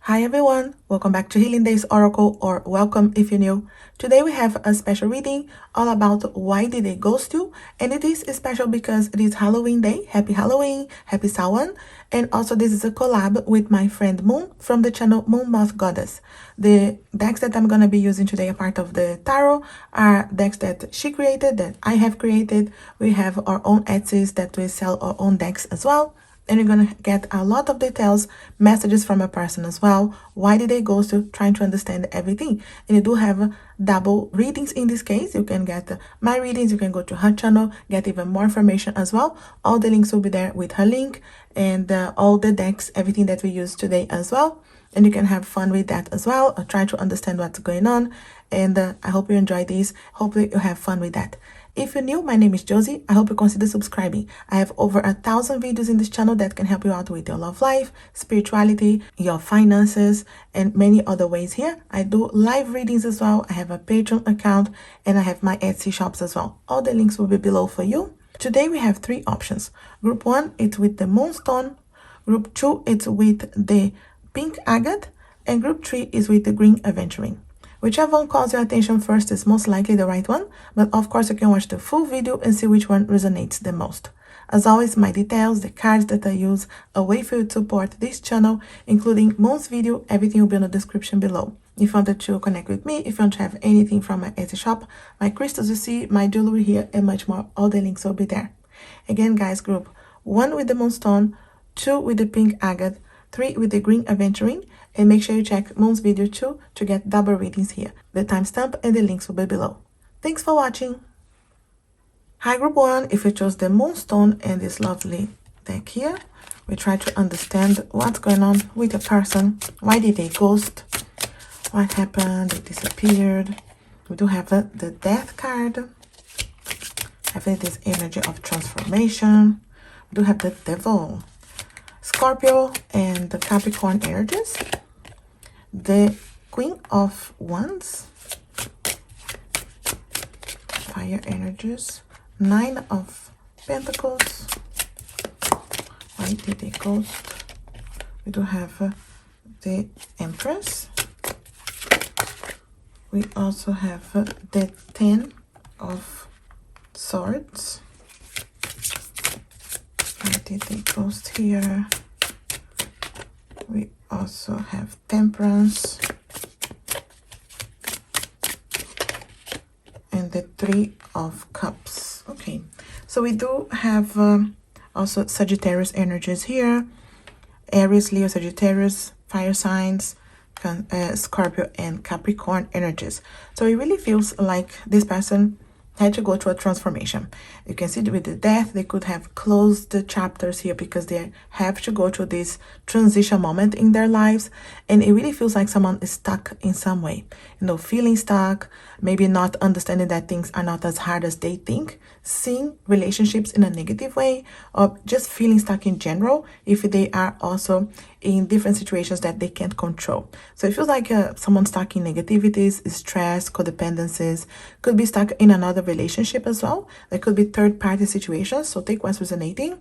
Hi everyone, welcome back to Healing Days Oracle, or welcome if you're new. Today we have a special reading all about why did they ghost you, and it is special because it is Halloween day. Happy Halloween, happy Samhain, and also this is a collab with my friend Moon from the channel Moon Moth Goddess. The decks that I'm going to be using today are part of the tarot, are decks that she created, that I have created. We have our own Etsy's that we sell our own decks as well. And you're going to get a lot of details, messages from a person as well. Why did they ghost you? Trying to understand everything. And you do have double readings in this case. You can get my readings. You can go to her channel, get even more information as well. All the links will be there with her link and all the decks, everything that we use today as well. And you can have fun with that as well. Try to understand what's going on. And I hope you enjoy this. Hopefully you have fun with that. If you're new, my name is Josie. I hope you consider subscribing. I have over 1,000 videos in this channel that can help you out with your love life, spirituality, your finances, and many other ways here. I do live readings as well. I have a Patreon account and I have my Etsy shops as well. All the links will be below for you. Today we have 3 options. Group 1, it's with the Moonstone. Group 2, it's with the Pink Agate. And Group 3 is with the Green Aventurine. Whichever one calls your attention first is most likely the right one, but of course you can watch the full video and see which one resonates the most. As always, my details, the cards that I use, a way for you to support this channel, including Moon's video, everything will be in the description below. If you wanted to connect with me, if you want to have anything from my Etsy shop, my crystals you see, my jewelry here, and much more, all the links will be there. Again, guys, group 1 with the Moonstone, 2 with the Pink Agate, 3 with the Green Aventurine, and make sure you check Moon's video too to get double readings here. The timestamp and the links will be below. Thanks for watching. Hi group 1, if you chose the Moonstone and this lovely deck here, we try to understand what's going on with a person. Why did they ghost? What happened? They disappeared. We do have the Death card. I think this energy of transformation. We do have the Devil, Scorpio, and the Capricorn energies. The Queen of Wands, fire energies, 9 of Pentacles. Why did they ghost? We do have the Empress. We also have the 10 of Swords. Why did they ghost here? We also have Temperance and the 3 of Cups. Okay, so we do have also Sagittarius energies here, Aries, Leo, Sagittarius, fire signs, Scorpio, and Capricorn energies. So it really feels like this person had to go through a transformation. You can see with the Death, they could have closed the chapters here because they have to go through this transition moment in their lives, and it really feels like someone is stuck in some way, you know, feeling stuck, maybe not understanding that things are not as hard as they think, seeing relationships in a negative way, or just feeling stuck in general if they are also in different situations that they can't control. So it feels like someone stuck in negativities, stress, codependencies, could be stuck in another relationship as well. There could be third-party situations, so take what's resonating.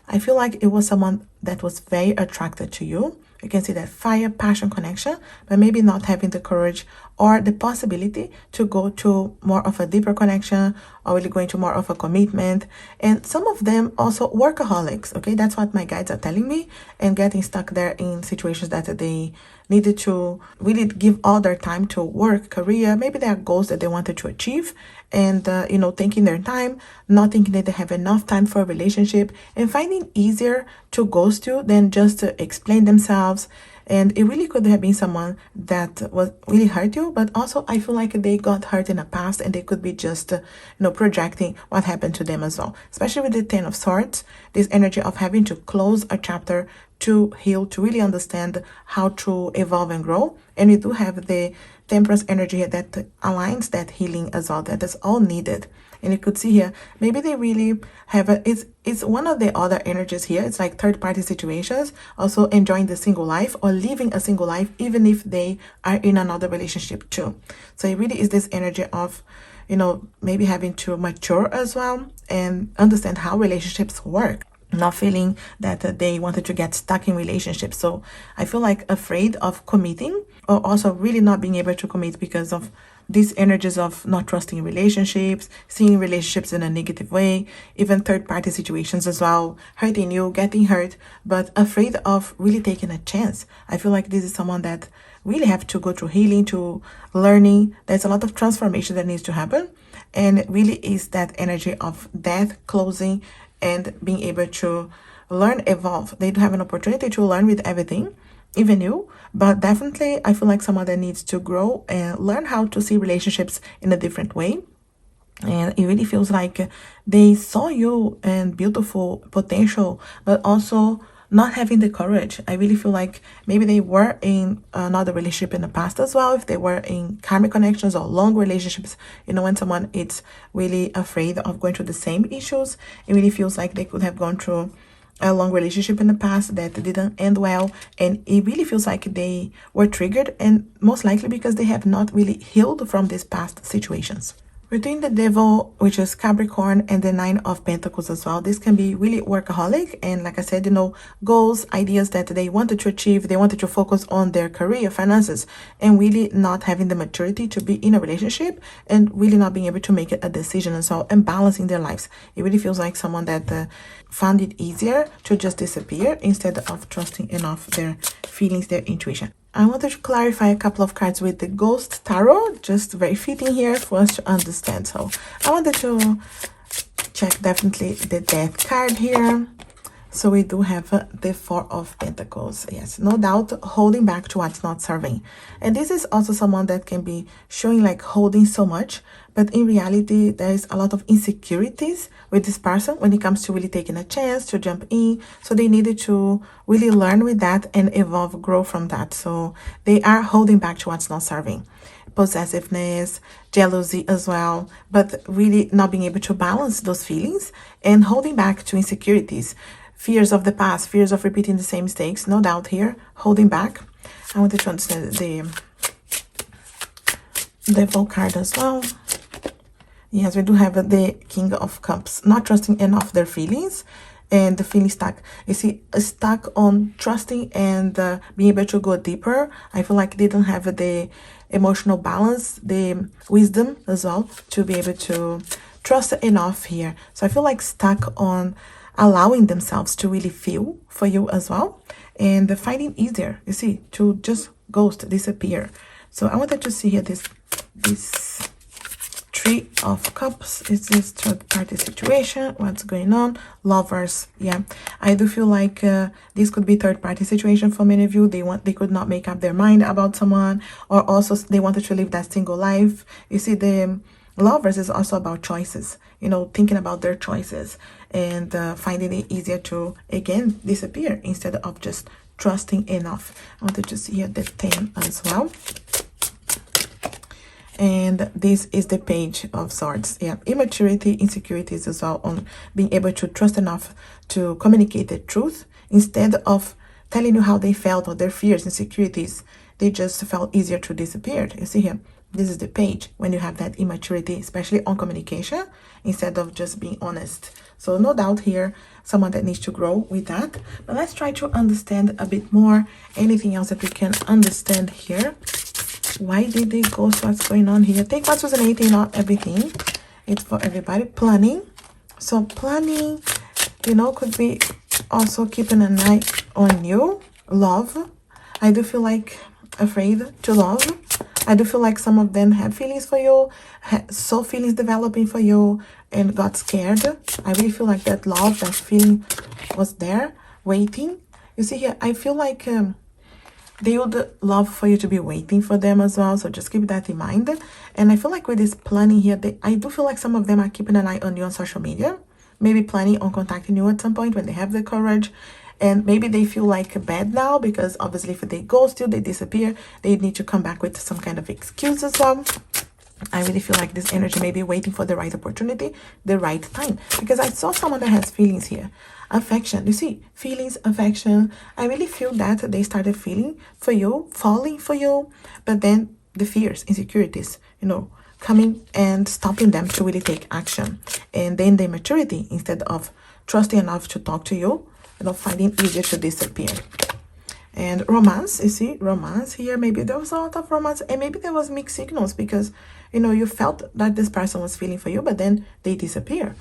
I feel like it was someone that was very attracted to you. You can see that fire, passion, connection, but maybe not having the courage or the possibility to go to more of a deeper connection, or really going to more of a commitment. And some of them also workaholics, okay? That's what my guides are telling me, and getting stuck there in situations that they needed to really give all their time to work, career. Maybe there are goals that they wanted to achieve, and you know, taking their time, not thinking that they have enough time for a relationship, and finding easier to ghost you than just to explain themselves. And it really could have been someone that was really hurt you, but also I feel like they got hurt in the past, and they could be just you know, projecting what happened to them as well. Especially with the 10 of Swords, this energy of having to close a chapter to heal, to really understand how to evolve and grow. And we do have the Temperance energy here that aligns that healing as well, that is all needed. And you could see here, maybe they really have it's one of the other energies here. It's like third-party situations, also enjoying the single life or living a single life, even if they are in another relationship too. So it really is this energy of, you know, maybe having to mature as well and understand how relationships work. not feeling that they wanted to get stuck in relationships. So I feel like afraid of committing, or also really not being able to commit because of these energies of not trusting relationships, seeing relationships in a negative way, even third party situations as well, hurting you, getting hurt, but afraid of really taking a chance. I feel like this is someone that really have to go through healing, to learning. There's a lot of transformation that needs to happen, and it really is that energy of death, closing, and being able to learn, evolve. They do have an opportunity to learn with everything, even you, but definitely I feel like someone that needs to grow and learn how to see relationships in a different way. And it really feels like they saw you and beautiful potential, but also not having the courage. I really feel like maybe they were in another relationship in the past as well, if they were in karmic connections or long relationships. You know, when someone is really afraid of going through the same issues, it really feels like they could have gone through a long relationship in the past that didn't end well, and it really feels like they were triggered, and most likely because they have not really healed from these past situations. Between the devil, which is Capricorn, and the Nine of Pentacles as well, this can be really workaholic. And like I said, you know, goals, ideas that they wanted to achieve, they wanted to focus on their career, finances, and really not having the maturity to be in a relationship, and really not being able to make a decision as well, and balancing their lives. It really feels like someone that found it easier to just disappear instead of trusting enough their feelings, their intuition. I wanted to clarify a couple of cards with the Ghost Tarot, just very fitting here for us to understand. So I wanted to check definitely the Death card here. So we do have the Four of Pentacles. Yes, no doubt, holding back to what's not serving. And this is also someone that can be showing like holding so much, but in reality, there is a lot of insecurities with this person when it comes to really taking a chance to jump in. So they needed to really learn with that and evolve, grow from that. So they are holding back to what's not serving. Possessiveness, jealousy as well, but really not being able to balance those feelings and holding back to insecurities, fears of the past, fears of repeating the same mistakes, no doubt here, holding back. I wanted to understand the Devil card as well. Yes, we do have the King of Cups, not trusting enough their feelings, and the feeling stuck. You see, stuck on trusting and being able to go deeper. I feel like they don't have the emotional balance, the wisdom as well, to be able to trust enough here. So I feel like stuck on allowing themselves to really feel for you as well, and finding easier, you see, to just ghost, disappear. So I wanted to see here this Three of Cups. Is this third party situation? What's going on? Lovers. Yeah, I do feel like this could be third party situation for many of you. They could not make up their mind about someone, or also they wanted to live that single life. You see, the Lovers is also about choices, you know, thinking about their choices and finding it easier to again disappear instead of just trusting enough. I wanted to see here the 10 as well. And this is the Page of Swords. Yeah, immaturity, insecurities as well, on being able to trust enough to communicate the truth instead of telling you how they felt or their fears, insecurities. They just felt easier to disappear. You see here, this is the Page, when you have that immaturity, especially on communication, instead of just being honest. So no doubt here, someone that needs to grow with that. But let's try to understand a bit more. Anything else that we can understand here? Why did they ghost? What's going on here? Take what's resonating, not everything. It's for everybody. Planning. So planning, you know, could be also keeping an eye on you. Love. I do feel like afraid to love. I do feel like some of them have feelings for you, saw feelings developing for you, and got scared. I really feel like that love, that feeling was there, waiting. You see here, I feel like they would love for you to be waiting for them as well. So just keep that in mind. And I feel like with this planning here, I do feel like some of them are keeping an eye on you on social media. Maybe planning on contacting you at some point when they have the courage. And maybe they feel like bad now because obviously if they ghost you, they disappear, they need to come back with some kind of excuse as well. I really feel like this energy may be waiting for the right opportunity, the right time. Because I saw someone that has feelings here. Affection. You see, feelings, affection. I really feel that they started feeling for you, falling for you. But then the fears, insecurities, you know, coming and stopping them to really take action. And then the maturity, instead of trusting enough to talk to you, finding easier to disappear. And romance, you see, romance here, maybe there was a lot of romance, and maybe there was mixed signals because, you felt that this person was feeling for you, but then they disappear,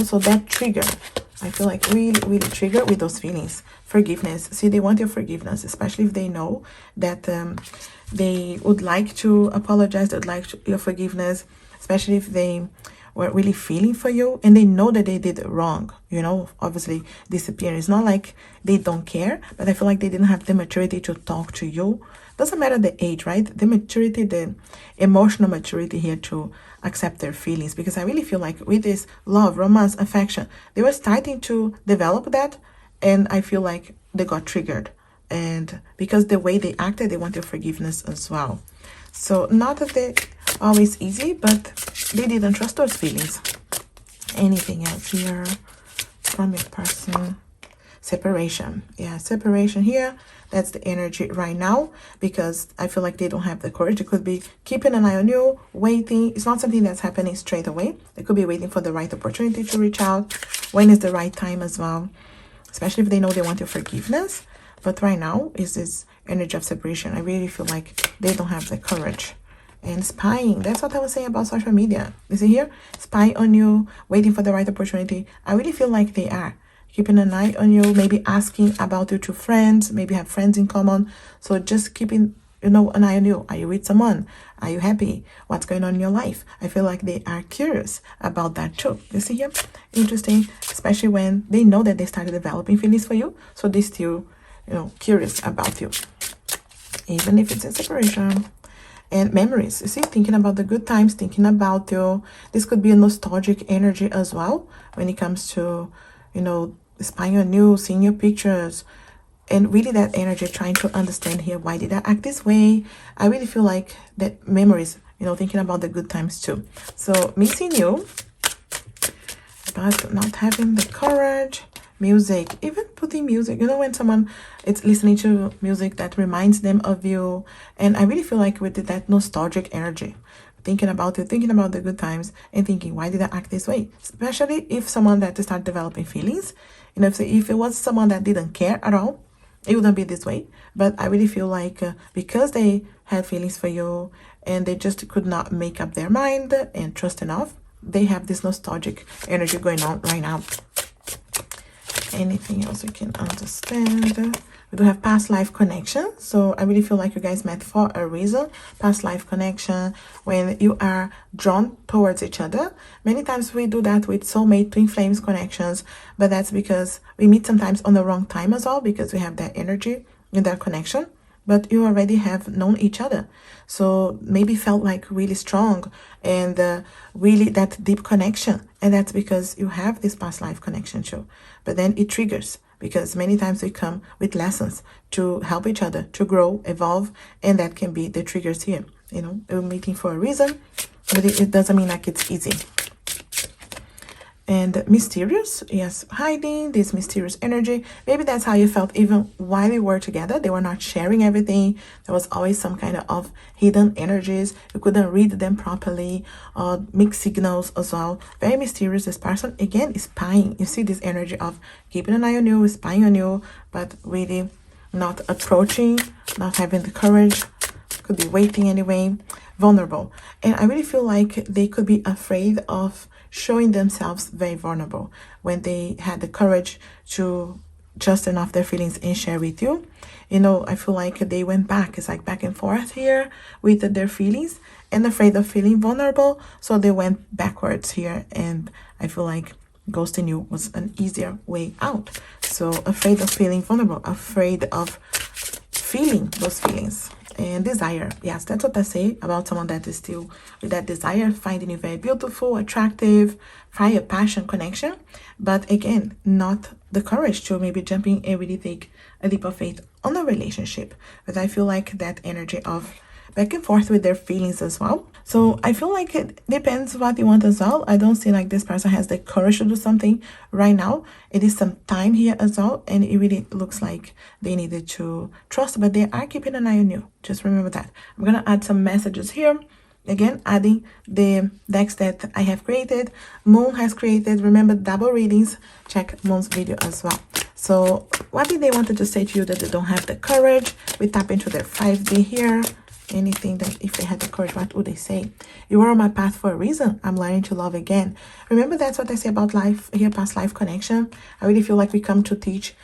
so that trigger, I feel like really, really trigger with those feelings. Forgiveness, see, they want your forgiveness, especially if they know that they would like to apologize, they'd like your forgiveness, especially if they were really feeling for you and they know that they did wrong, obviously disappearing. It's not like they don't care, but I feel like they didn't have the maturity to talk to you. Doesn't matter the age, right? The maturity, the emotional maturity here to accept their feelings, because I really feel like with this love, romance, affection, they were starting to develop that, and I feel like they got triggered, and because the way they acted, they want your forgiveness as well. So not that they always easy, but they didn't trust those feelings. Anything else here from your person? Separation. Yeah, separation here. That's the energy right now, because I feel like they don't have the courage. It could be keeping an eye on you, waiting. It's not something that's happening straight away. They could be waiting for the right opportunity to reach out. When is the right time as well? Especially if they know they want your forgiveness. But right now is this energy of separation. I really feel like they don't have the courage. And spying, that's what I was saying about social media. You see here? Spy on you, waiting for the right opportunity. I really feel like they are keeping an eye on you, maybe asking about you to friends, maybe have friends in common. So just keeping, an eye on you. Are you with someone? Are you happy? What's going on in your life? I feel like they are curious about that too. You see here? Interesting, especially when they know that they started developing feelings for you. So they still, curious about you, even if it's a separation. And memories, you see, thinking about the good times, thinking about you. This could be a nostalgic energy as well when it comes to, spying on you, seeing your pictures, and really that energy trying to understand here, why did I act this way? I really feel like that memories, thinking about the good times too. So missing you, but not having the courage. Music, even putting music, when someone is listening to music that reminds them of you. And I really feel like with that nostalgic energy, thinking about it, thinking about the good times, and thinking, why did I act this way? Especially if someone that start developing feelings, if it was someone that didn't care at all, it wouldn't be this way. But I really feel like because they had feelings for you and they just could not make up their mind and trust enough, they have this nostalgic energy going on right now. Anything else we can understand? We do have past life connection. So I really feel like you guys met for a reason. Past life connection, when you are drawn towards each other. Many times we do that with soulmate, twin flames connections, but that's because we meet sometimes on the wrong time as well, because we have that energy in that connection, but you already have known each other. So maybe felt like really strong and really that deep connection. And that's because you have this past life connection too. But then it triggers, because many times we come with lessons to help each other to grow, evolve, and that can be the triggers here. We're meeting for a reason, but it doesn't mean like it's easy. And mysterious, yes, hiding this mysterious energy. Maybe that's how you felt even while you were together. They were not sharing everything. There was always some kind of hidden energies. You couldn't read them properly, or mixed signals as well. Very mysterious. This person, again, is spying. You see this energy of keeping an eye on you, spying on you, but really not approaching, not having the courage. Could be waiting anyway. Vulnerable. And I really feel like they could be afraid of showing themselves very vulnerable when they had the courage to just enough their feelings and share with you. I feel like they went back. It's like back and forth here with their feelings and afraid of feeling vulnerable. So they went backwards here. And I feel like ghosting you was an easier way out. So afraid of feeling vulnerable, afraid of feeling those feelings. And desire, yes, that's what I say about someone that is still with that desire, finding you very beautiful, attractive, fire, passion, connection, but again, not the courage to maybe jump in and really take a leap of faith on a relationship. But I feel like that energy of back and forth with their feelings as well. So I feel like it depends what you want as well. I don't see like this person has the courage to do something right now. It is some time here as well, and it really looks like they needed to trust, but they are keeping an eye on you. Just remember that. I'm gonna add some messages here. again, adding the decks that I have created, Moon has created. Remember, double readings, check Moon's video as well. So what did they want to say to you that they don't have the courage? We tap into their 5D here. Anything that if they had the courage, what would they say? You are on my path for a reason. I'm learning to love again. Remember, that's what I say about life here, past life connection. I really feel like we come to teach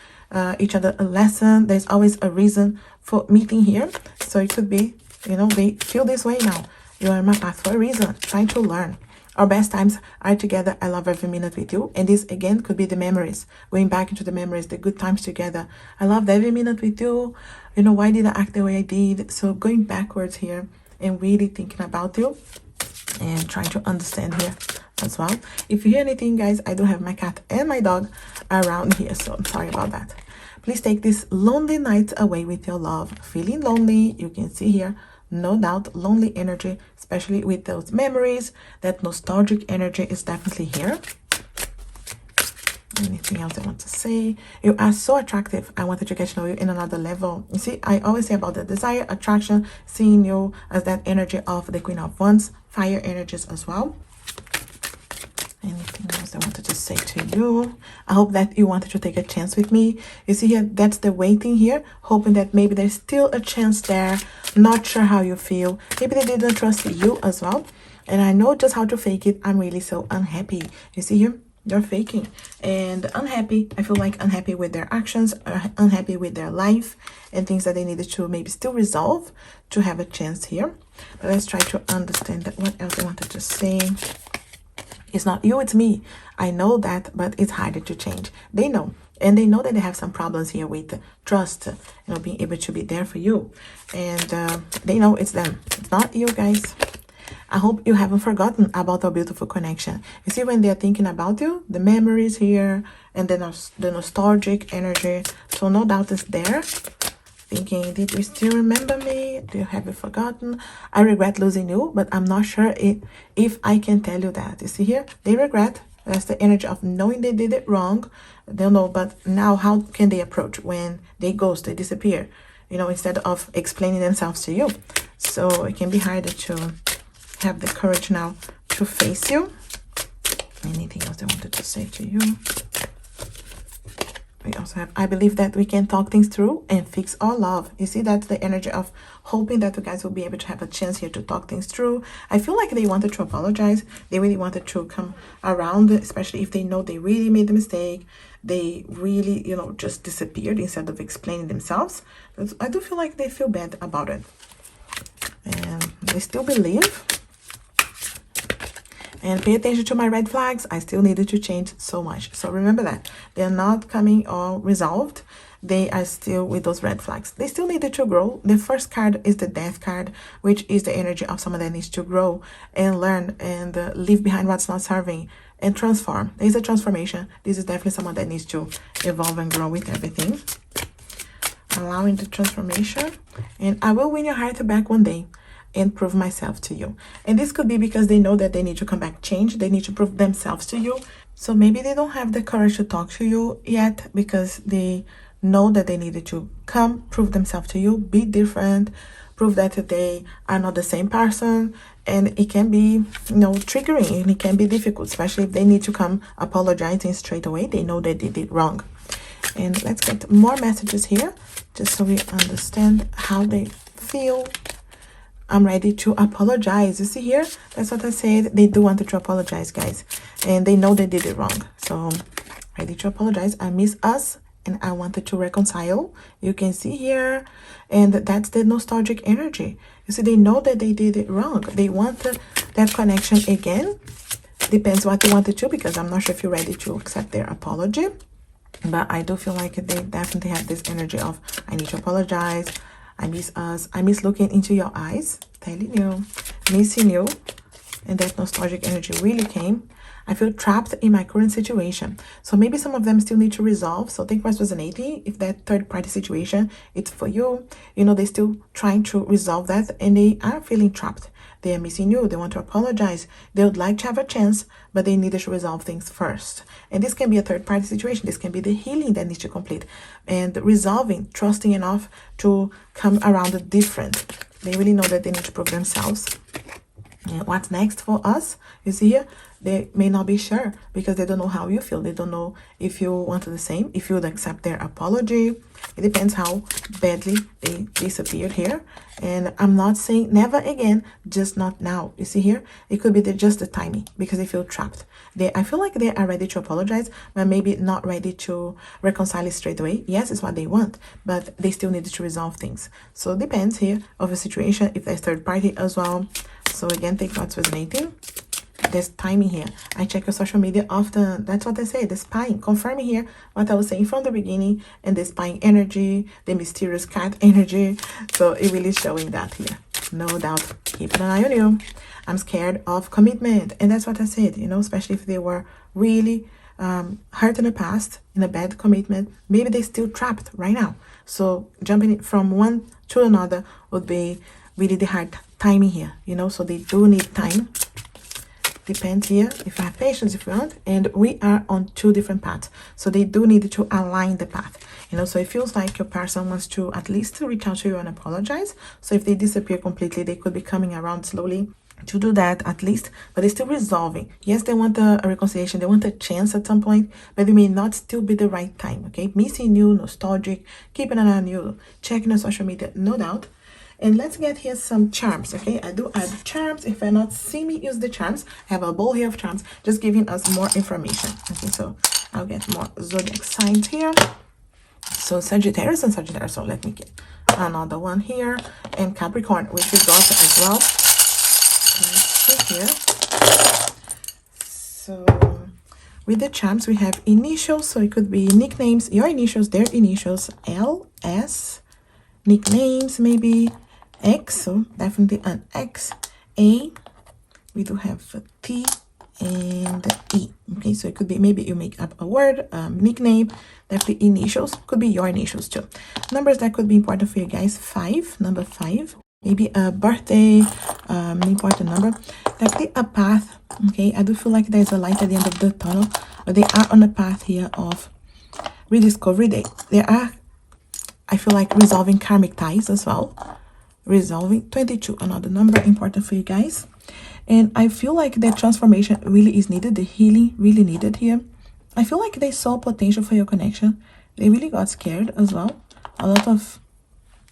each other a lesson. There's always a reason for meeting here. So it could be, you know, they feel this way now. You are on my path for a reason, trying to learn. Our best times are together. I love every minute with you. And this, again, could be the memories. Going back into the memories, the good times together. I loved every minute with you. You know, why did I act the way I did? So going backwards here and really thinking about you and trying to understand here as well. If you hear anything, guys, I do have my cat and my dog around here. So I'm sorry about that. Please take this lonely night away with your love. Feeling lonely, you can see here. No doubt, lonely energy, especially with those memories. That nostalgic energy is definitely here. Anything else I want to say? You are so attractive. I wanted to get to know you in another level. You see, I always say about the desire, attraction, seeing you as that energy of the Queen of Wands, fire energies as well. Anything else I wanted to say to you? I hope that you wanted to take a chance with me. You see here, that's the waiting here, hoping that maybe there's still a chance there. Not sure how you feel. Maybe they didn't trust you as well. And I know just how to fake it. I'm really so unhappy. You see here, they're faking and unhappy. I feel like unhappy with their actions, unhappy with their life and things that they needed to maybe still resolve to have a chance here. But let's try to understand that. What else I wanted to say? It's not you, it's me. I know that, but it's harder to change. They know. And they know that they have some problems here with trust, you know, being able to be there for you. And they know it's them. It's not you, guys. I hope you haven't forgotten about our beautiful connection. You see, when they're thinking about you, the memories here, and then the nostalgic energy. So no doubt it's there. Thinking, did you still remember me? Do you have you forgotten? I regret losing you, but I'm not sure if I can tell you that. You see here, they regret. That's the energy of knowing they did it wrong. They don't know, but now how can they approach when they ghost, they disappear, you know, instead of explaining themselves to you. So it can be harder to have the courage now to face you. Anything else I wanted to say to you? We also have, I believe that we can talk things through and fix our love. You see, that's the energy of hoping that you guys will be able to have a chance here to talk things through. I feel like they wanted to apologize. They really wanted to come around, especially if they know they really made the mistake. They really, you know, just disappeared instead of explaining themselves. I do feel like they feel bad about it. And they still believe. And pay attention to my red flags. I still needed to change so much. So remember that. They're not coming all resolved. They are still with those red flags. They still needed to grow. The first card is the Death card, which is the energy of someone that needs to grow and learn and leave behind what's not serving and transform. There's a transformation. This is definitely someone that needs to evolve and grow with everything. Allowing the transformation. And I will win your heart back one day and prove myself to you. And this could be because they know that they need to come back, change. They need to prove themselves to you. So maybe they don't have the courage to talk to you yet because they know that they needed to come, prove themselves to you, be different, prove that they are not the same person. And it can be, you know, triggering, and it can be difficult, especially if they need to come apologizing straight away. They know they did it wrong. And let's get more messages here, just so we understand how they feel. I'm ready to apologize. You see here, that's what I said. They do want to apologize, guys, and they know they did it wrong. So ready to apologize. I miss us and I wanted to reconcile. You can see here, and that's the nostalgic energy. You see, they know that they did it wrong. They want that connection again. Depends what they wanted to, because I'm not sure if you're ready to accept their apology. But I do feel like they definitely have this energy of, I need to apologize. I miss us. I miss looking into your eyes, telling you, missing you. And that nostalgic energy really came. I feel trapped in my current situation. So maybe some of them still need to resolve. So think what's resonating. If that third party situation, it's for you. You know, they're still trying to resolve that. And they are feeling trapped. They are missing you. They want to apologize. They would like to have a chance, but they need to resolve things first. And this can be a third party situation. This can be the healing that needs to complete. And resolving, trusting enough to come around different. They really know that they need to prove themselves. And what's next for us? You see here, they may not be sure because they don't know how you feel. They don't know if you want the same, if you would accept their apology. It depends how badly they disappeared here. And I'm not saying never again, just not now. You see here, it could be just the timing because they feel trapped. I feel like they are ready to apologize, but maybe not ready to reconcile it straight away. Yes, it's what they want, but they still need to resolve things. So it depends here of the situation, if there's third party as well. So again, take what's resonating. There's timing here. I check your social media often. That's what I say. The spying, confirming here what I was saying from the beginning, and the spying energy, the mysterious cat energy. So it really is showing that here. No doubt. Keep an eye on you. I'm scared of commitment, and that's what I said. You know, especially if they were really hurt in the past, in a bad commitment, maybe they're still trapped right now. So jumping from one to another would be really the hard timing here, you know. So they do need time. Depends here if you have patience, if you want. And we are on two different paths, so they do need to align the path, you know. So it feels like your person wants to at least reach out to you and apologize. So if they disappear completely, they could be coming around slowly to do that at least, but they're still resolving. Yes, they want a reconciliation, they want a chance at some point, but it may not still be the right time. Okay, missing you, nostalgic, keeping an eye on you, checking on social media, no doubt. And let's get here some charms. Okay, I do add charms. If I not see me use the charms, I have a bowl here of charms, just giving us more information. Okay, so I'll get more zodiac signs here. So Sagittarius and Sagittarius. So let me get another one here, and Capricorn, which we got as well. Let's see here. So with the charms, we have initials. So it could be nicknames, your initials, their initials, L, S, nicknames, maybe X, so definitely an X, A, we do have T and E. Okay, so it could be maybe you make up a word, nickname, definitely initials, could be your initials too. Numbers that could be important for you guys: 5, number 5, maybe a birthday, important number, definitely a path. Okay, I do feel like there's a light at the end of the tunnel, but they are on a path here of rediscovery. They are, I feel like, resolving karmic ties as well. Resolving 22, another number important for you guys. And I feel like that transformation really is needed. The healing really needed here. I feel like they saw potential for your connection. They really got scared as well. A lot of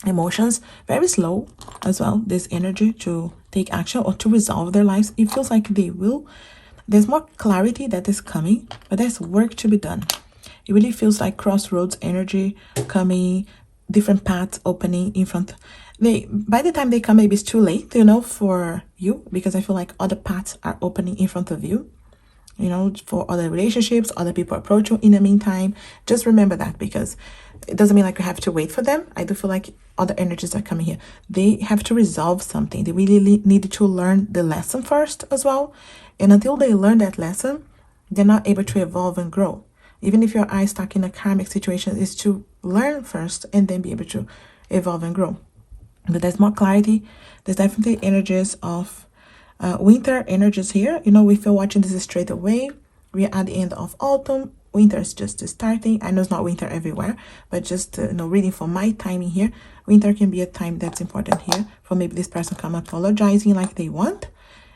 emotions, very slow as well. This energy to take action or to resolve their lives. It feels like they will. There's more clarity that is coming, but there's work to be done. It really feels like crossroads energy coming, different paths opening in front. By the time they come, maybe it's too late, you know, for you, because I feel like other paths are opening in front of you, you know, for other relationships, other people approach you in the meantime. Just remember that, because it doesn't mean like you have to wait for them. I do feel like other energies are coming here. They have to resolve something. They really need to learn the lesson first as well. And until they learn that lesson, they're not able to evolve and grow. Even if your eye stuck in a karmic situation, is to learn first and then be able to evolve and grow. But there's more clarity. There's definitely energies of winter energies here. You know, if you're watching this straight away, we are at the end of autumn. Winter is just starting. I know it's not winter everywhere, but just you know, reading for my timing here, winter can be a time that's important here for maybe this person come apologizing like they want.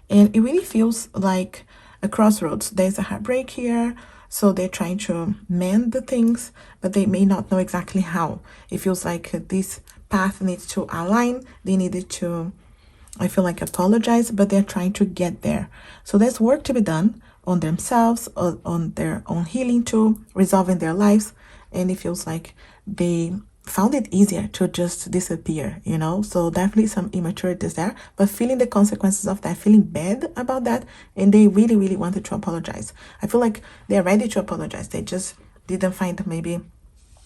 And it really feels like a crossroads. There's a heartbreak here. So they're trying to mend the things, but they may not know exactly how. It feels like this path needs to align. They needed to, I feel like, apologize, but they're trying to get there. So there's work to be done on themselves, on their own healing too, resolving their lives. And it feels like they found it easier to just disappear, you know. So definitely some immaturities there, but feeling the consequences of that, feeling bad about that, and they really wanted to apologize. I feel like they're ready to apologize. They just didn't find maybe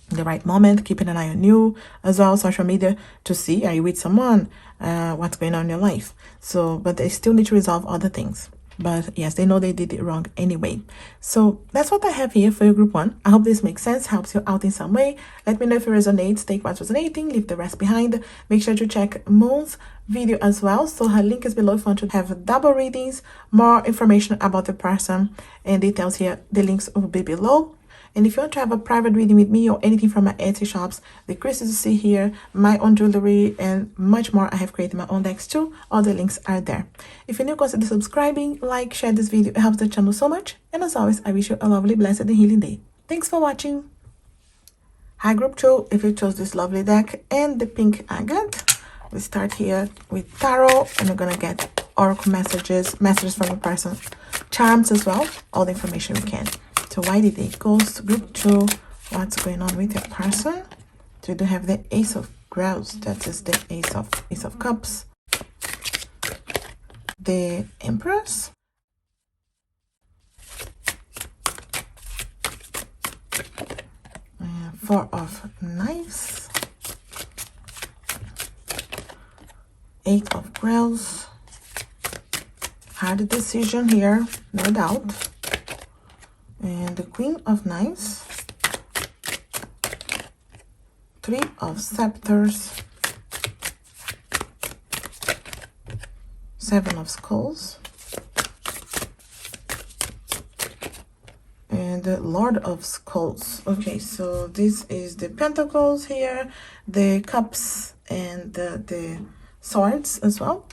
the right moment. Keeping an eye on you as well, social media, to see, are you with someone, what's going on in your life. So but they still need to resolve other things. But yes, they know they did it wrong anyway. So that's what I have here for your group 1. I hope this makes sense, helps you out in some way. Let me know if it resonates. Take what's resonating, leave the rest behind. Make sure to check Moth's video as well. So her link is below if you want to have double readings, more information about the person and details here. The links will be below. And if you want to have a private reading with me or anything from my Etsy shops, the crystals you see here, my own jewelry, and much more, I have created my own decks too. All the links are there. If you're new, consider subscribing, like, share this video. It helps the channel so much. And as always, I wish you a lovely, blessed, and healing day. Thanks for watching. Hi group 2, if you chose this lovely deck and the pink agate, we start here with tarot, and we're gonna get oracle messages from a person, charms as well, all the information we can. So why did they ghost? Group 2, what's going on with your person? So we do have the Ace of Grouse, that is the Ace of Cups, the Empress, Four of Knives, Eight of Grouse, hard decision here, no doubt, and the Queen of Knives, Three of Scepters, Seven of Skulls, and the Lord of Skulls. Okay, so this is the Pentacles here, the Cups, and the Swords as well,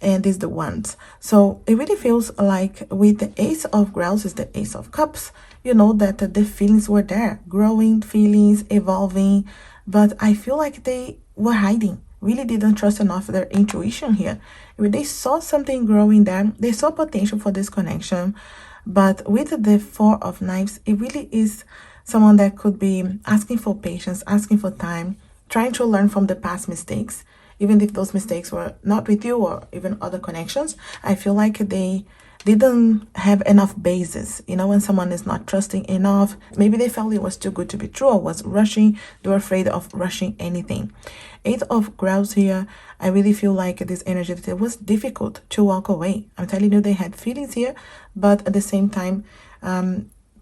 and this is the Wands. So it really feels like with the Ace of Grouse is the Ace of Cups, you know, that the feelings were there, growing feelings, evolving, but I feel like they were hiding, really didn't trust enough their intuition here. They saw something growing there, they saw potential for this connection, but with the Four of Knives, it really is someone that could be asking for patience, asking for time, trying to learn from the past mistakes, even if those mistakes were not with you or even other connections. I feel like they didn't have enough basis, you know, when someone is not trusting enough, maybe they felt it was too good to be true or was rushing, they were afraid of rushing anything. Eight of Grouse here, I really feel like this energy, that it was difficult to walk away. I'm telling you, they had feelings here, but at the same time,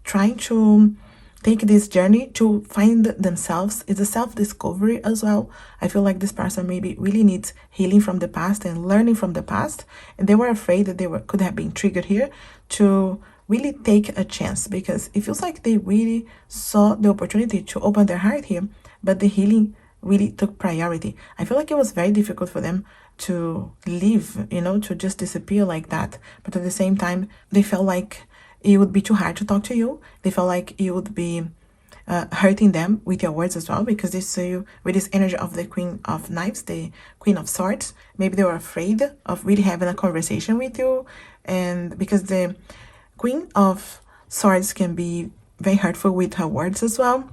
trying to take this journey to find themselves is a self-discovery as well. I feel like this person maybe really needs healing from the past and learning from the past, and they were afraid that they could have been triggered here to really take a chance, because it feels like they really saw the opportunity to open their heart here, but the healing really took priority. I feel like it was very difficult for them to leave, you know, to just disappear like that, but at the same time they felt like it would be too hard to talk to you. They felt like you would be hurting them with your words as well, because they saw you with this energy of the Queen of Knives, the Queen of Swords. Maybe they were afraid of really having a conversation with you, and because the Queen of Swords can be very hurtful with her words as well,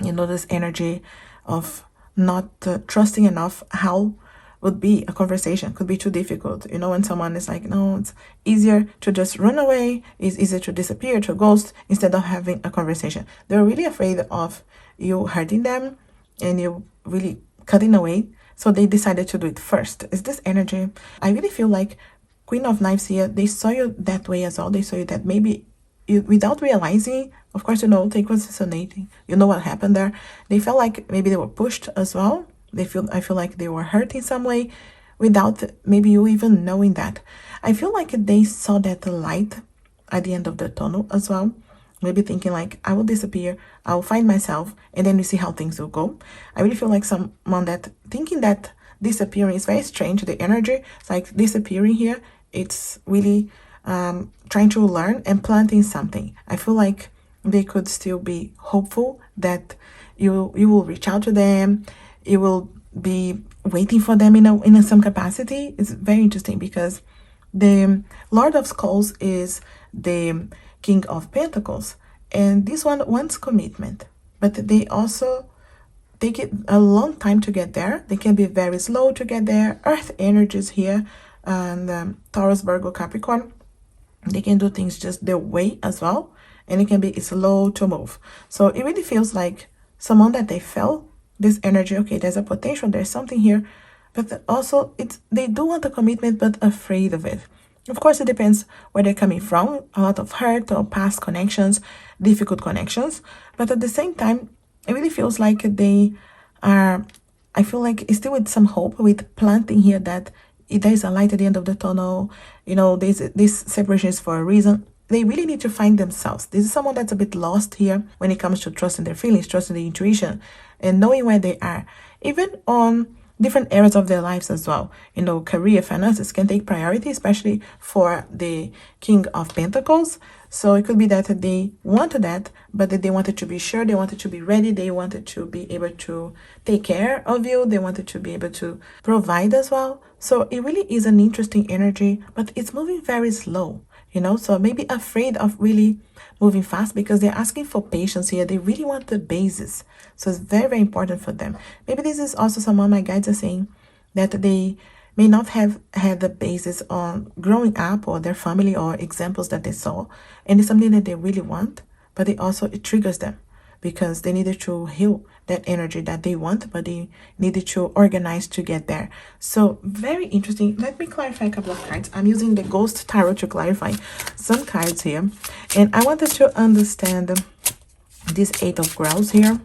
you know, this energy of not trusting enough how would be a conversation, could be too difficult, you know, when someone is like, no, it's easier to just run away, it's easier to disappear, to ghost, instead of having a conversation. They're really afraid of you hurting them and you really cutting away, so they decided to do it first. Is this energy? I really feel like Queen of Knives here, they saw you that way as well. They saw you that maybe you, without realizing, of course, you know, take what's resonating, you know what happened there. They felt like maybe they were pushed as well. I feel like they were hurt in some way without maybe you even knowing that. I feel like they saw that light at the end of the tunnel as well. Maybe thinking like, I will disappear, I will find myself, and then we see how things will go. I really feel like someone that thinking that disappearing is very strange. The energy, it's like disappearing here, it's really trying to learn and planting something. I feel like they could still be hopeful that you will reach out to them, you will be waiting for them in some capacity. It's very interesting because the Lord of Skulls is the King of Pentacles, and this one wants commitment, but they also take it a long time to get there. They can be very slow to get there. Earth energies here, and Taurus, Virgo, Capricorn, they can do things just their way as well, and it can be slow to move. So it really feels like someone that they felt this energy, okay, there's a potential, there's something here, but also they do want a commitment but afraid of it. Of course, it depends where they're coming from, a lot of hurt or past connections, difficult connections, but at the same time, it really feels like they are, I feel like it's still with some hope, with planting here that there is a light at the end of the tunnel, you know, this separation is for a reason. they really need to find themselves. This is someone that's a bit lost here when it comes to trusting their feelings, trusting their intuition, and knowing where they are, even on different areas of their lives as well. You know, career, finances can take priority, especially for the King of Pentacles. So it could be that they wanted that, but that they wanted to be sure, they wanted to be ready, they wanted to be able to take care of you, they wanted to be able to provide as well. So it really is an interesting energy, but it's moving very slow, you know, so maybe afraid of really moving fast because they're asking for patience here. They really want the basis. So it's very, very important for them. Maybe this is also someone my guides are saying that they may not have had the basis on growing up or their family or examples that they saw. And it's something that they really want, but it triggers them because they needed to heal that energy that they want, but they needed to organize to get there. So very interesting. Let me clarify a couple of cards. I'm using the Ghost Tarot to clarify some cards here. And I wanted to understand this Eight of Grounds here.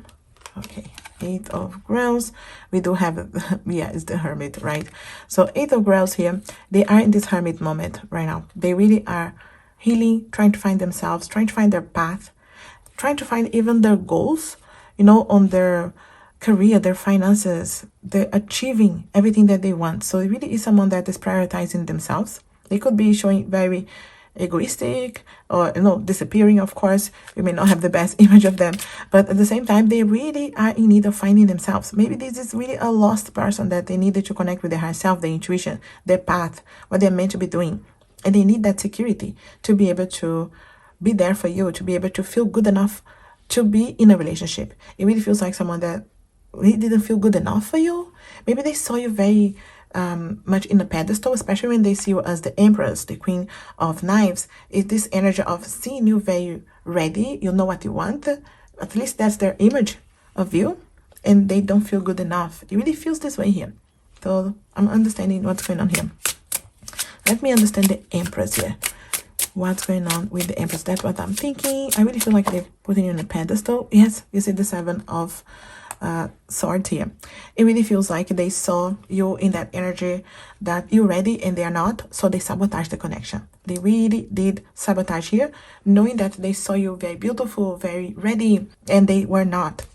Okay, Eight of Grounds. We do have, yeah, it's the Hermit, right? So Eight of Grounds here, they are in this Hermit moment right now. They really are healing, trying to find themselves, trying to find their path, trying to find even their goals, you know, on their career, their finances. They're achieving everything that they want. So it really is someone that is prioritizing themselves. They could be showing very egoistic or, you know, disappearing. Of course, we may not have the best image of them, but at the same time, they really are in need of finding themselves. Maybe this is really a lost person that they needed to connect with their higher self, their intuition, their path, what they're meant to be doing. And they need that security to be able to be there for you, to be able to feel good enough to be in a relationship. It really feels like someone that really didn't feel good enough for you. Maybe they saw you very much in a pedestal, especially when they see you as the Empress, the Queen of Knives. Is this energy of seeing you very ready, you know what you want. At least that's their image of you, and they don't feel good enough. It really feels this way here. So I'm understanding what's going on here. Let me understand the Empress here. What's going on with the Empress? That's what I'm thinking. I really feel like they're putting you on a pedestal. Yes, you see the Seven of Swords here. It really feels like they saw you in that energy that you're ready and they're not. So they sabotage the connection. They really did sabotage here, knowing that they saw you very beautiful, very ready, and they were not.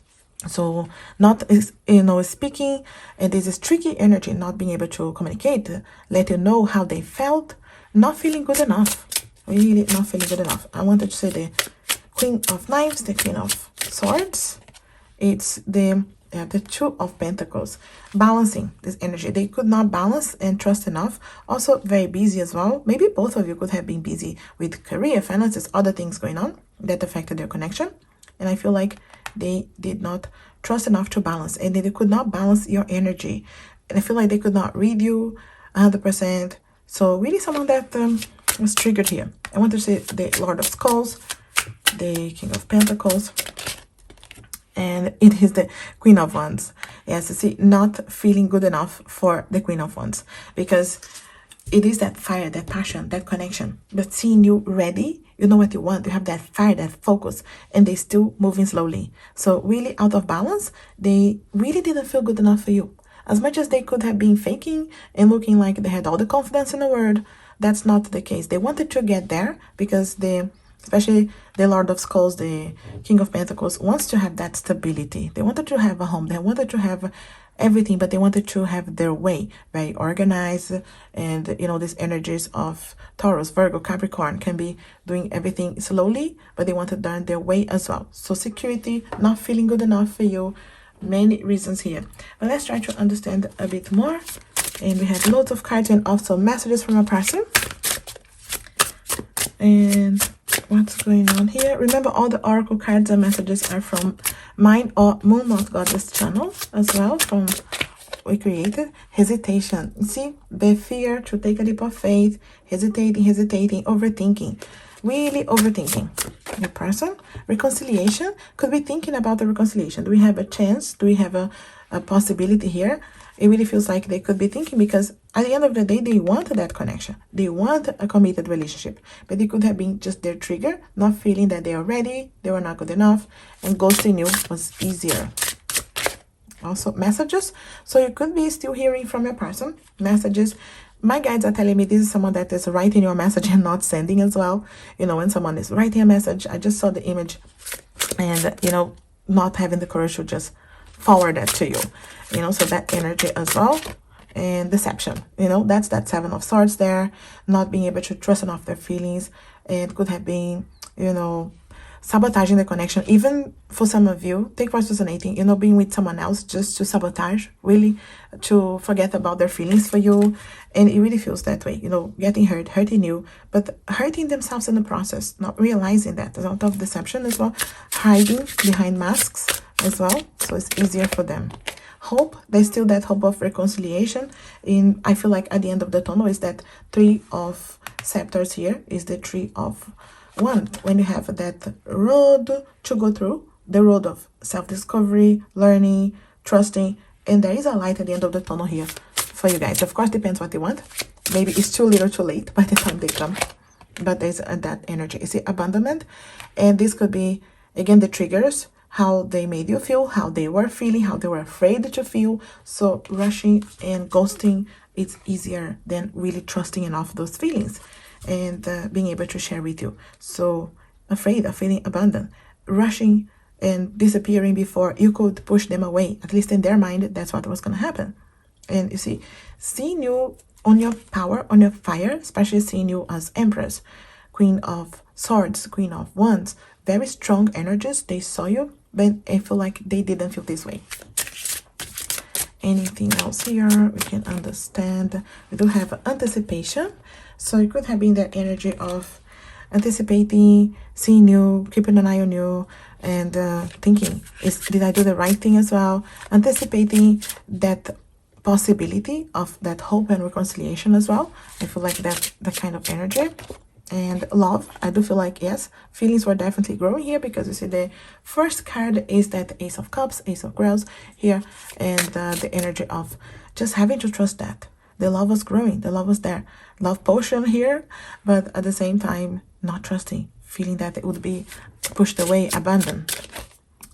So not, you know, speaking, and there's this tricky energy, not being able to communicate, let you know how they felt, not feeling good enough, really not feeling good enough. I wanted to say the Queen of Knives, the Queen of Swords. It's the Two of Pentacles, balancing this energy. They could not balance and trust enough. Also very busy as well. Maybe both of you could have been busy with career, finances, other things going on that affected their connection. And I feel like they did not trust enough to balance, and they could not balance your energy. And I feel like they could not read you 100%. So really someone that was triggered here. I want to say the Lord of Skulls, the King of Pentacles, and it is the Queen of Wands. Yes, you see, not feeling good enough for the Queen of Wands, because it is that fire, that passion, that connection. But seeing you ready, you know what you want, you have that fire, that focus, and they still moving slowly. So really out of balance, they really didn't feel good enough for you. As much as they could have been faking and looking like they had all the confidence in the world, that's not the case. They wanted to get there because especially the Lord of Skulls, the King of Pentacles, wants to have that stability. They wanted to have a home. They wanted to have everything, but they wanted to have their way, very organized. And, you know, these energies of Taurus, Virgo, Capricorn can be doing everything slowly, but they wanted to their way as well. So security, not feeling good enough for you. Many reasons here. But let's try to understand a bit more. And we have loads of cards and also messages from a person. And what's going on here? Remember, all the oracle cards and messages are from mine or Moon Moth Goddess channel as well, from we created. Hesitation. You see, the fear to take a leap of faith, hesitating, overthinking, really overthinking. The person, reconciliation, could be thinking about the reconciliation. Do we have a chance? Do we have a possibility here? It really feels like they could be thinking, because at the end of the day, they want that connection. They want a committed relationship, but it could have been just their trigger, not feeling that they are ready, they were not good enough, and ghosting you was easier. Also messages. So you could be still hearing from your person. Messages My guides are telling me this is someone that is writing your message and not sending as well. You know, when someone is writing a message, I just saw the image and, you know, not having the courage to just forward that to you. You know, so that energy as well. And deception, you know, that's that Seven of Swords there, not being able to trust enough their feelings. It could have been, you know, sabotaging the connection. Even for some of you, take what's resonating, you know, being with someone else just to sabotage, really, to forget about their feelings for you. And it really feels that way, you know, getting hurt, hurting you, but hurting themselves in the process, not realizing that. There's a lot of deception as well, hiding behind masks as well, so it's easier for them. Hope, there's still that hope of reconciliation. In, I feel like at the end of the tunnel is that Three of Scepters here is the Three of Wands. When you have that road to go through, the road of self-discovery, learning, trusting, and there is a light at the end of the tunnel here for you guys. Of course, depends what you want. Maybe it's too little too late by the time they come, but there's that energy. You see, abandonment, and this could be, again, the triggers, how they made you feel, how they were feeling, how they were afraid to feel. So rushing and ghosting, it's easier than really trusting enough those feelings and being able to share with you. So afraid of feeling abandoned, rushing and disappearing before you could push them away. At least in their mind, that's what was going to happen. And you see, seeing you on your power, on your fire, especially seeing you as Empress, Queen of Swords, Queen of Wands, very strong energies. They saw you, but I feel like they didn't feel this way. Anything else here we can understand? We do have anticipation, so it could have been that energy of anticipating, seeing you, keeping an eye on you, and thinking, did I do the right thing as well? Anticipating that possibility of that hope and reconciliation as well. I feel like that's the kind of energy. And love, I do feel like, yes, feelings were definitely growing here, because you see the first card is that Ace of Cups, Ace of Grails here, and the energy of just having to trust that the love was growing, the love was there. Love potion here, but at the same time not trusting, feeling that it would be pushed away, abandoned,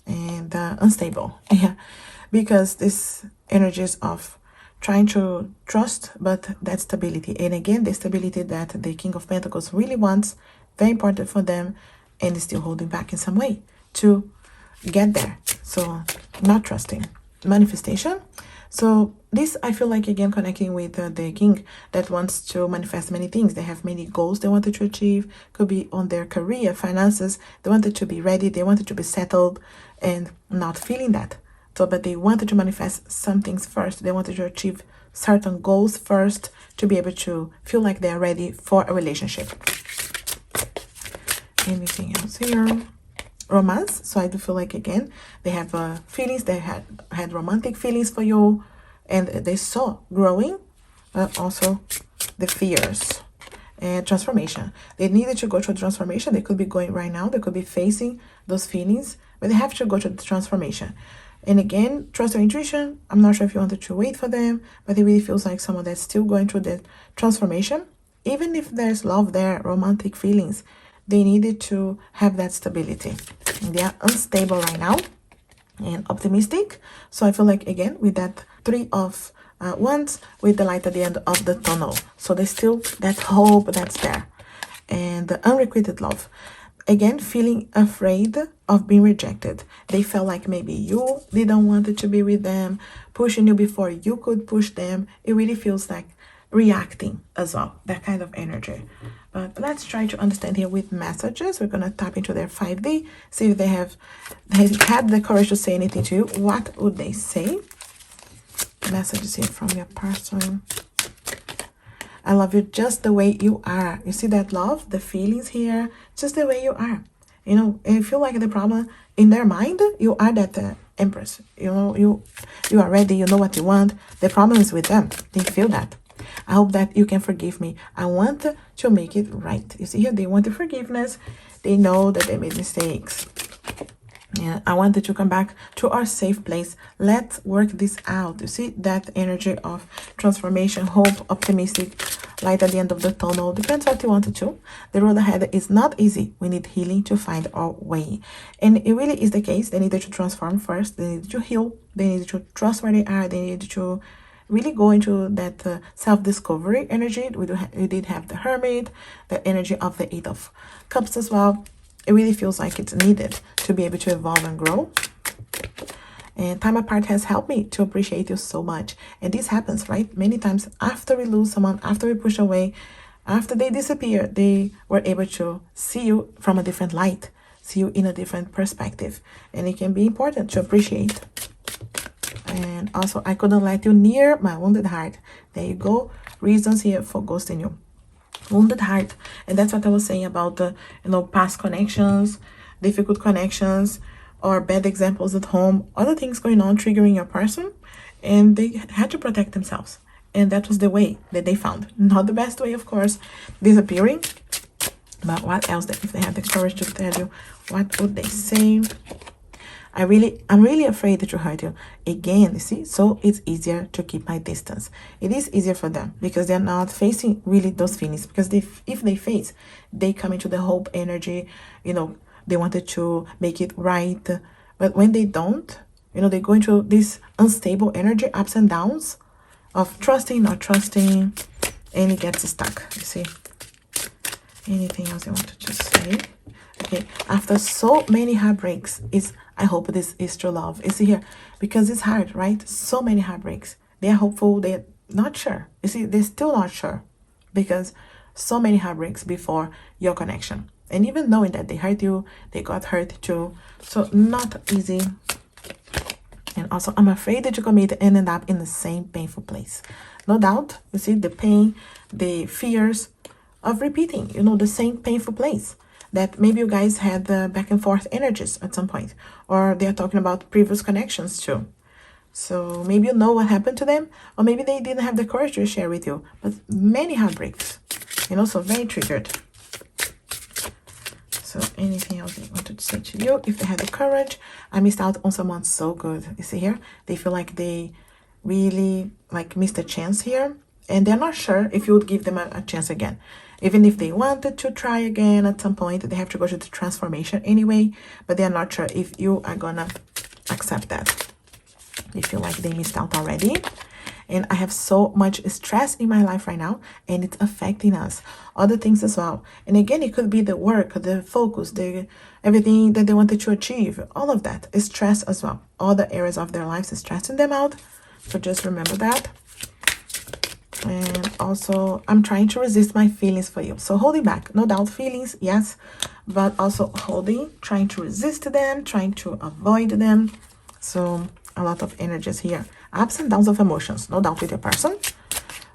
and unstable. Yeah, because this energies of trying to trust, but that stability, and again the stability that the King of Pentacles really wants, very important for them, and is still holding back in some way to get there. So not trusting. Manifestation, so this, I feel like, again, connecting with the King that wants to manifest many things. They have many goals they wanted to achieve, could be on their career, finances. They wanted to be ready, they wanted to be settled, and not feeling that. So, but they wanted to manifest some things first. They wanted to achieve certain goals first to be able to feel like they're ready for a relationship. Anything else here? Romance. So I do feel like, again, they have feelings. They had romantic feelings for you, and they saw growing, but also the fears and transformation. They needed to go through transformation. They could be going right now. They could be facing those feelings, but they have to go through the transformation. And again, trust your intuition. I'm not sure if you wanted to wait for them, but it really feels like someone that's still going through the transformation. Even if there's love there, romantic feelings, they needed to have that stability. And they are unstable right now and optimistic. So I feel like, again, with that Three of Wands, with the light at the end of the tunnel. So there's still that hope that's there. And the unrequited love. Again, feeling afraid of being rejected. They felt like maybe you didn't want it to be with them, pushing you before you could push them. It really feels like reacting as well, that kind of energy. But let's try to understand here with messages. We're going to tap into their 5D, see if they had the courage to say anything to you. What would they say? Messages here from your person. I love you just the way you are. You see that love, the feelings here, just the way you are. You know, I feel like the problem in their mind, you are that Empress. You know, you are ready. You know what you want. The problem is with them. They feel that. I hope that you can forgive me. I want to make it right. You see here, they want the forgiveness. They know that they made mistakes. Yeah, I wanted to come back to our safe place. Let's work this out. You see that energy of transformation, hope, optimistic, light at the end of the tunnel. Depends what you want to. The road ahead is not easy. We need healing to find our way. And it really is the case. They needed to transform first. They needed to heal. They needed to trust where they are. They needed to really go into that self-discovery energy. We did have the Hermit, the energy of the Eight of Cups as well. It really feels like it's needed to be able to evolve and grow. And time apart has helped me to appreciate you so much. And this happens, right? Many times after we lose someone, after we push away, after they disappear, they were able to see you from a different light, see you in a different perspective. And it can be important to appreciate. And also, I couldn't let you near my wounded heart. There you go. Reasons here for ghosting you. Wounded heart. And that's what I was saying about the, past connections, difficult connections, or bad examples at home, other things going on triggering your person, and they had to protect themselves. And that was the way that they found. Not the best way, of course, disappearing. But what else? If they had the courage to tell you, what would they say? I'm really afraid that to hurt you again, you see. So it's easier to keep my distance. It is easier for them because they're not facing really those feelings. Because if they face, they come into the hope energy, they wanted to make it right. But when they don't, they go into this unstable energy, ups and downs of trusting, not trusting, and it gets stuck, you see. Anything else I wanted to say? Okay, after so many heartbreaks, I hope this is true love. You see here, because it's hard, right? So many heartbreaks. They are hopeful, they're not sure. You see, they're still not sure because so many heartbreaks before your connection. And even knowing that they hurt you, they got hurt too. So not easy. And also, I'm afraid that you commit and end up in the same painful place. No doubt, you see, the pain, the fears of repeating, the same painful place. That maybe you guys had the back and forth energies at some point. Or they're talking about previous connections too. So maybe you know what happened to them. Or maybe they didn't have the courage to share with you. But many heartbreaks. So very triggered. So anything else I wanted to say to you? If they had the courage, I missed out on someone so good. You see here? They feel like they really missed a chance here. And they're not sure if you would give them a chance again. Even if they wanted to try again at some point, they have to go to the transformation anyway. But they're not sure if you are gonna accept that. They feel like they missed out already. And I have so much stress in my life right now, and it's affecting us. Other things as well. And again, it could be the work, the focus, everything that they wanted to achieve. All of that is stress as well. All the areas of their lives is stressing them out. So just remember that. And also, I'm trying to resist my feelings for you. So holding back, no doubt feelings, yes. But also trying to resist them, trying to avoid them. So a lot of energies here. Ups and downs of emotions, no doubt with your person.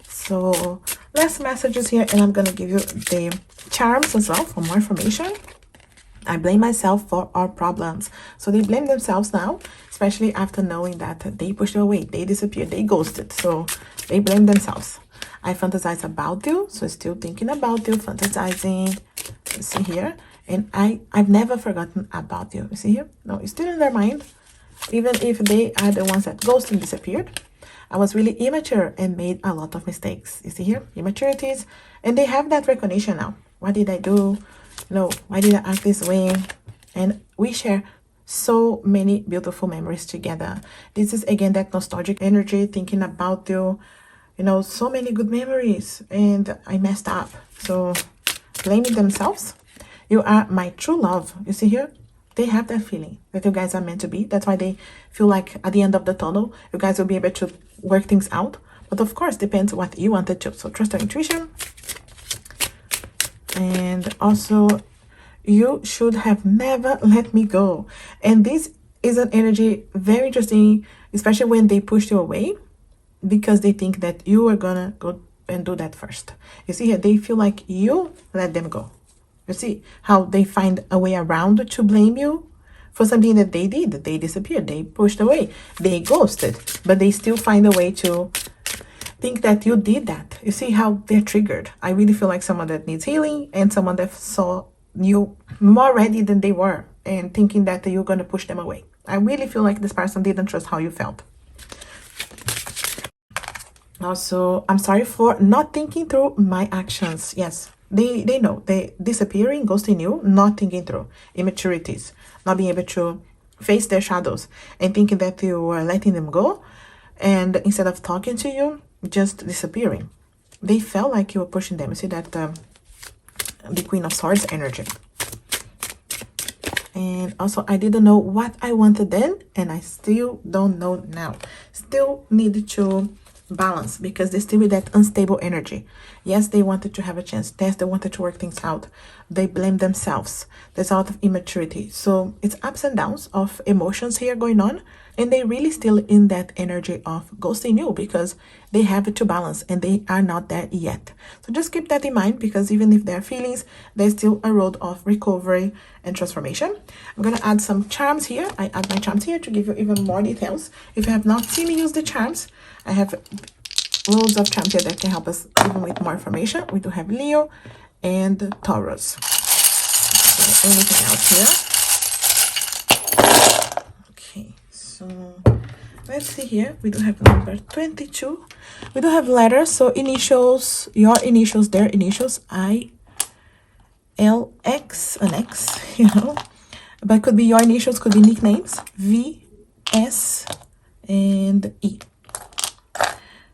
So last messages here, and I'm going to give you the charms as well for more information. I blame myself for our problems. So they blame themselves now, especially after knowing that they pushed you away, they disappeared, they ghosted. So they blame themselves. I fantasize about you, so still thinking about you, fantasizing. You see here, and I've never forgotten about you. You see here? No, it's still in their mind. Even if they are the ones that ghosted and disappeared. I was really immature and made a lot of mistakes. You see here? Immaturities. And they have that recognition now. What did I do? Why did I act this way? And we share so many beautiful memories together. This is, again, that nostalgic energy, thinking about you. So many good memories. And I messed up. So blaming themselves. You are my true love. You see here? They have that feeling that you guys are meant to be. That's why they feel like at the end of the tunnel, you guys will be able to work things out. But of course, depends what you wanted to. So trust your intuition. And also, you should have never let me go. And this is an energy very interesting, especially when they pushed you away, because they think that you are gonna go and do that first. You see here, they feel like you let them go. You see how they find a way around to blame you for something that they did. They disappeared. They pushed away. They ghosted. But they still find a way to think that you did that. You see how they're triggered. I really feel like someone that needs healing and someone that saw you more ready than they were and thinking that you're going to push them away. I really feel like this person didn't trust how you felt. Also, I'm sorry for not thinking through my actions. Yes. They know. They disappearing, ghosting you, not thinking through. Immaturities. Not being able to face their shadows and thinking that you were letting them go and instead of talking to you, just disappearing. They felt like you were pushing them. You see that the Queen of Swords energy. And also, I didn't know what I wanted then, and I still don't know now. Still need to balance, because they still with that unstable energy. Yes, they wanted to have a chance. Yes, they wanted to work things out. They blame themselves. There's a lot of immaturity. So it's ups and downs of emotions here going on, and they really still in that energy of ghosting you, because they have it to balance and they are not there yet. So just keep that in mind, because even if there are feelings, there's still a road of recovery and transformation. I'm gonna add some charms here. I add my charms here to give you even more details. If you have not seen me use the charms, I have loads of charms here that can help us even with more information. We do have Leo and Taurus. So anything else here? Okay, so let's see here. We do have number 22. We do have letters, so initials, your initials, their initials, I, L, X, an X, you know. But could be your initials, could be nicknames, V, S, and E.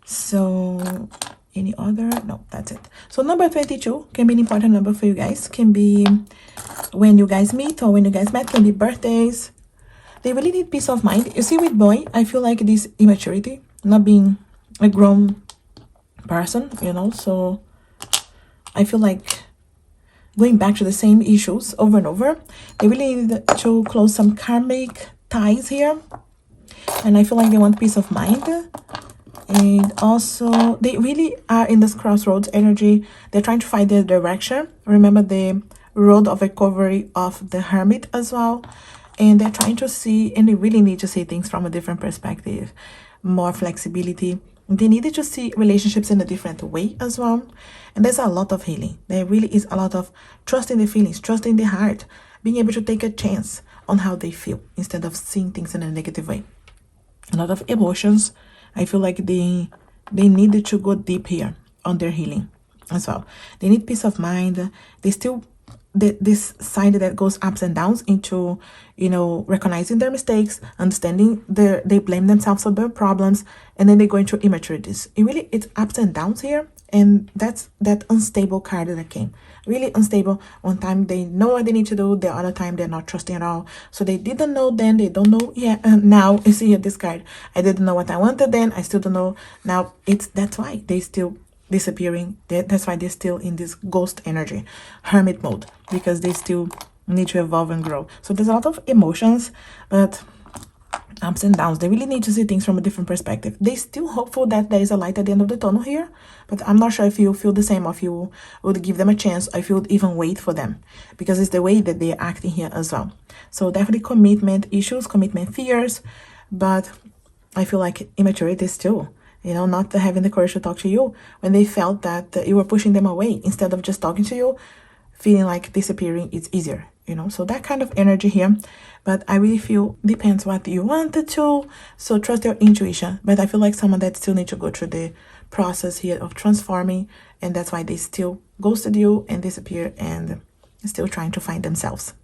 So any other? No, that's it. So number 22 can be an important number for you guys. Can be when you guys meet or when you guys met. Can be birthdays. They really need peace of mind. You see, with boy, I feel like this immaturity, not being a grown person, you know. So I feel like going back to the same issues over and over. They really need to close some karmic ties here. And I feel like they want peace of mind. And also, they really are in this crossroads energy. They're trying to find their direction. Remember the road of recovery of the Hermit as well. And they're trying to see, and they really need to see things from a different perspective. More flexibility. They needed to see relationships in a different way as well. And there's a lot of healing. There really is a lot of trusting the feelings, trusting the heart, being able to take a chance on how they feel instead of seeing things in a negative way. A lot of emotions. I feel like they needed to go deep here on their healing as well. They need peace of mind. They still, this side that goes ups and downs into, you know, recognizing their mistakes, understanding they blame themselves for their problems, and then they go into immaturities. It's ups and downs here, and that's that unstable card that came. Really unstable. One time they know what they need to do, the other time they're not trusting at all. So they didn't know then, they don't know now. You see here this card. I didn't know what I wanted then, I still don't know now. That's why they still disappearing. That's why they're still in this ghost energy, hermit mode, because they still need to evolve and grow. So there's a lot of emotions, but ups and downs. They really need to see things from a different perspective. They still hopeful that there is a light at the end of the tunnel here, but I'm not sure if you feel the same, or if you would give them a chance, or if you would even wait for them, because it's the way that they're acting here as well. So definitely commitment issues, commitment fears, but I feel like immaturity still, you know, not having the courage to talk to you when they felt that you were pushing them away instead of just talking to you, feeling like disappearing is easier, you know. So that kind of energy here. But I really feel depends what you wanted to. So trust your intuition. But I feel like someone that still needs to go through the process here of transforming, and that's why they still ghosted you and disappear and still trying to find themselves.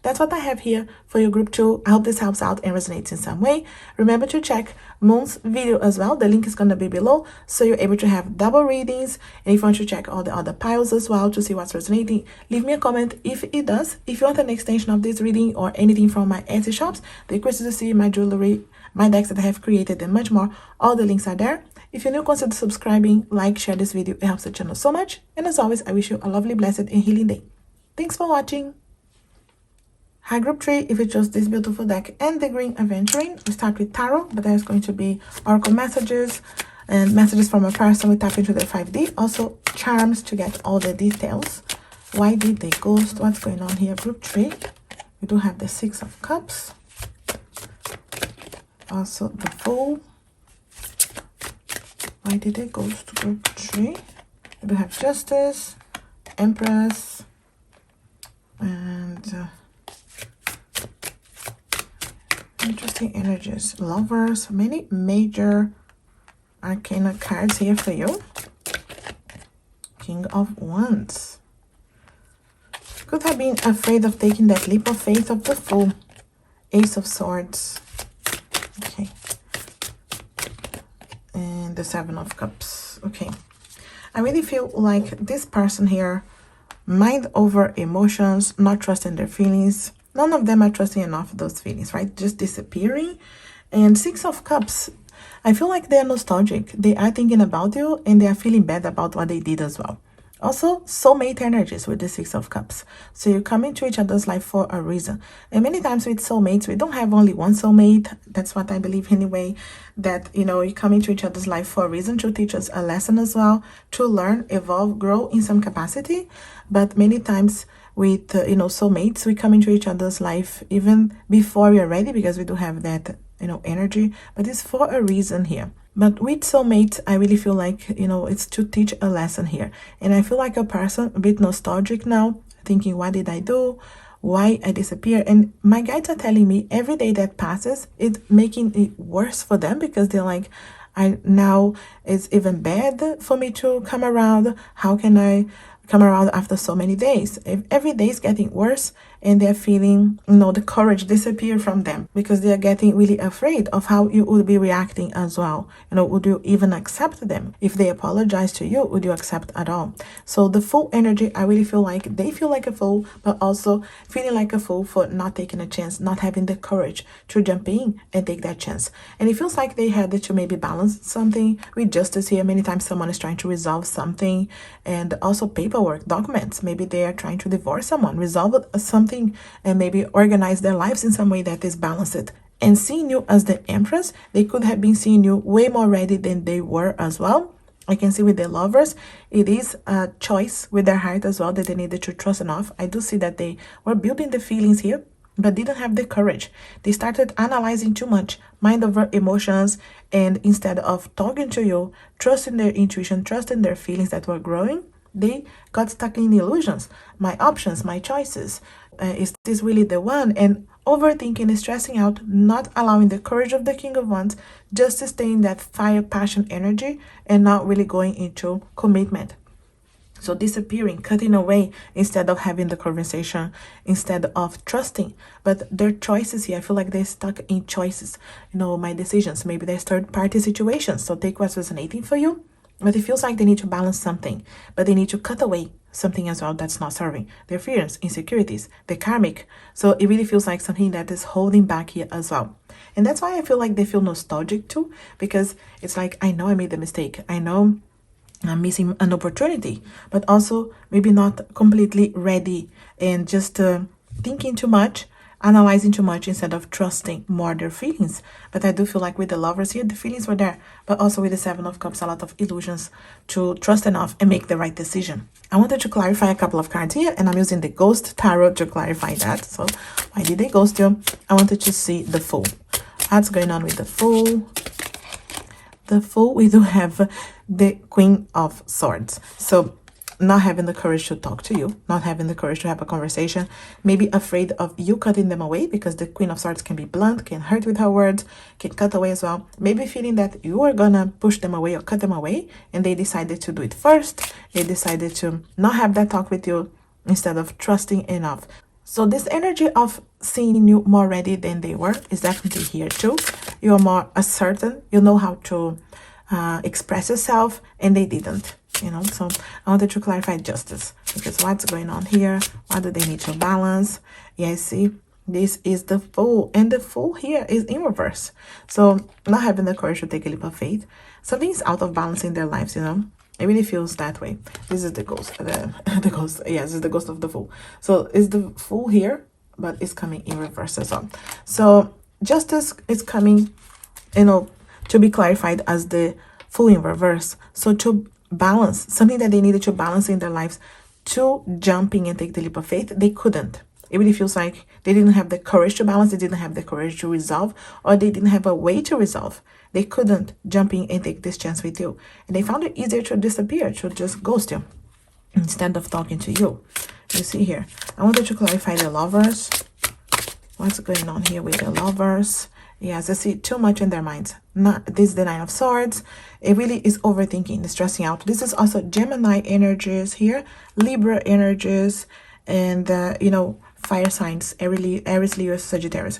That's what I have here for your group 2. I hope this helps out and resonates in some way. Remember to check Moon's video as well. The link is going to be below, so you're able to have double readings. And if you want to check all the other piles as well to see what's resonating, leave me a comment if it does. If you want an extension of this reading or anything from my Etsy shops, the crystals you see, my jewelry, my decks that I have created, and much more, all the links are there. If you're new, consider subscribing, like, share this video. It helps the channel so much. And as always, I wish you a lovely, blessed, and healing day. Thanks for watching. Hi group 3, if you chose this beautiful deck and the green aventuring, we start with tarot, but there's going to be oracle messages and messages from a person. We tap into the 5D, also charms to get all the details. Why did they ghost? What's going on here, group 3? We do have the 6 of Cups, also the Fool. Why did they ghost, group 3? We do have Justice, Empress, and interesting energies, Lovers. Many major arcana cards here for you. King of Wands. Could have been afraid of taking that leap of faith of the Fool. Ace of Swords. Okay. the Seven of Cups. Okay. I really feel like this person here, mind over emotions, not trusting their feelings. None of them are trusting enough of those feelings, right? Just disappearing. And Six of Cups, I feel like they're nostalgic. They are thinking about you and they are feeling bad about what they did as well. Also, soulmate energies with the Six of Cups. So you come into each other's life for a reason. And many times with soulmates, we don't have only one soulmate. That's what I believe anyway. That, you know, you come into each other's life for a reason, to teach us a lesson as well, to learn, evolve, grow in some capacity. But many times with, you know, soulmates, we come into each other's life even before we are ready, because we do have that, you know, energy. But it's for a reason here. But with soulmates, I really feel like, you know, it's to teach a lesson here. And I feel like a person a bit nostalgic now, thinking, what did I do? Why I disappear? And my guides are telling me every day that passes, it's making it worse for them, because they're like, now it's even bad for me to come around. How can I come around after so many days? If every day is getting worse, and they're feeling, you know, the courage disappear from them, because they are getting really afraid of how you would be reacting as well. You know, would you even accept them? If they apologize to you, would you accept at all? So the Fool energy, I really feel like they feel like a fool, but also feeling like a fool for not taking a chance, not having the courage to jump in and take that chance. And it feels like they had to maybe balance something with justice here. Many times someone is trying to resolve something, and also paperwork, documents. Maybe they are trying to divorce someone, resolve something, and maybe organize their lives in some way that is balanced. And seeing you as the Empress, they could have been seeing you way more ready than they were as well. I can see with the Lovers, it is a choice with their heart as well, that they needed to trust enough. I do see that they were building the feelings here, but didn't have the courage. They started analyzing too much, mind over emotions, and instead of talking to you, trusting their intuition, trusting their feelings that were growing, they got stuck in illusions. My options, my choices. Is this really the one? And overthinking, stressing out, not allowing the courage of the King of Wands, just to stay in that fire, passion energy, and not really going into commitment. So disappearing, cutting away, instead of having the conversation, instead of trusting. But their choices here, I feel like they're stuck in choices. You know, my decisions, maybe there's third-party situations. So take what's resonating for you. But it feels like they need to balance something, but they need to cut away something as well that's not serving. Their fears, insecurities, the karmic. So it really feels like something that is holding back here as well. And that's why I feel like they feel nostalgic too, because it's like, I know I made the mistake. I know I'm missing an opportunity, but also maybe not completely ready, and just thinking too much, analyzing too much, instead of trusting more their feelings. But I do feel like with the Lovers here, the feelings were there, but also with the Seven of Cups, a lot of illusions to trust enough and make the right decision. I wanted to clarify a couple of cards here, and I'm using the Ghost Tarot to clarify that. So why did they ghost you? I wanted to see the Fool. What's going on with the Fool? The Fool, we do have the Queen of Swords. So not having the courage to talk to you, not having the courage to have a conversation, maybe afraid of you cutting them away, because the Queen of Swords can be blunt, can hurt with her words, can cut away as well. Maybe feeling that you are gonna push them away or cut them away, and they decided to do it first. They decided to not have that talk with you, instead of trusting enough. So this energy of seeing you more ready than they were is definitely here too. You're more assertive, you know how to express yourself, and they didn't. You know, so I wanted to clarify justice, because what's going on here? What do they need to balance? Yeah, see, this is the Fool, and the Fool here is in reverse. So not having the courage to take a leap of faith. Something's out of balance in their lives, you know. It really feels that way. This is the ghost, the ghost. Yes, this is the ghost of the Fool. So it's the Fool here, but it's coming in reverse as well. So justice is coming, you know, to be clarified as the Fool in reverse. So to balance something that they needed to balance in their lives, to jumping and take the leap of faith, they couldn't. It really feels like they didn't have the courage to balance, they didn't have the courage to resolve, or they didn't have a way to resolve. They couldn't jump in and take this chance with you, and they found it easier to disappear, to just ghost you instead of talking to you. You see here, I wanted to clarify the Lovers. What's going on here with the Lovers? Yes, I see too much in their minds. This is the Nine of Swords. It really is overthinking, the stressing out. This is also Gemini energies here, Libra energies, and you know, fire signs, Aries, Leo, Sagittarius.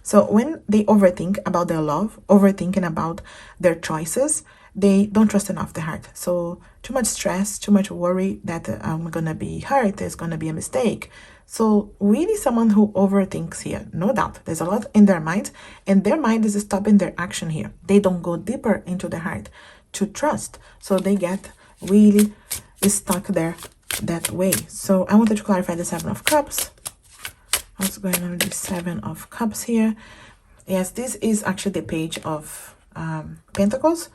So when they overthink about their love, overthinking about their choices, they don't trust enough the heart. So too much stress, too much worry that I'm gonna be hurt, there's gonna be a mistake. So really someone who overthinks here, no doubt. There's a lot in their mind, and their mind is stopping their action here. They don't go deeper into the heart to trust. So they get really stuck there that way. So I wanted to clarify the Seven of Cups. What's going on with the Seven of Cups here? Yes, this is actually the Page of Pentacles.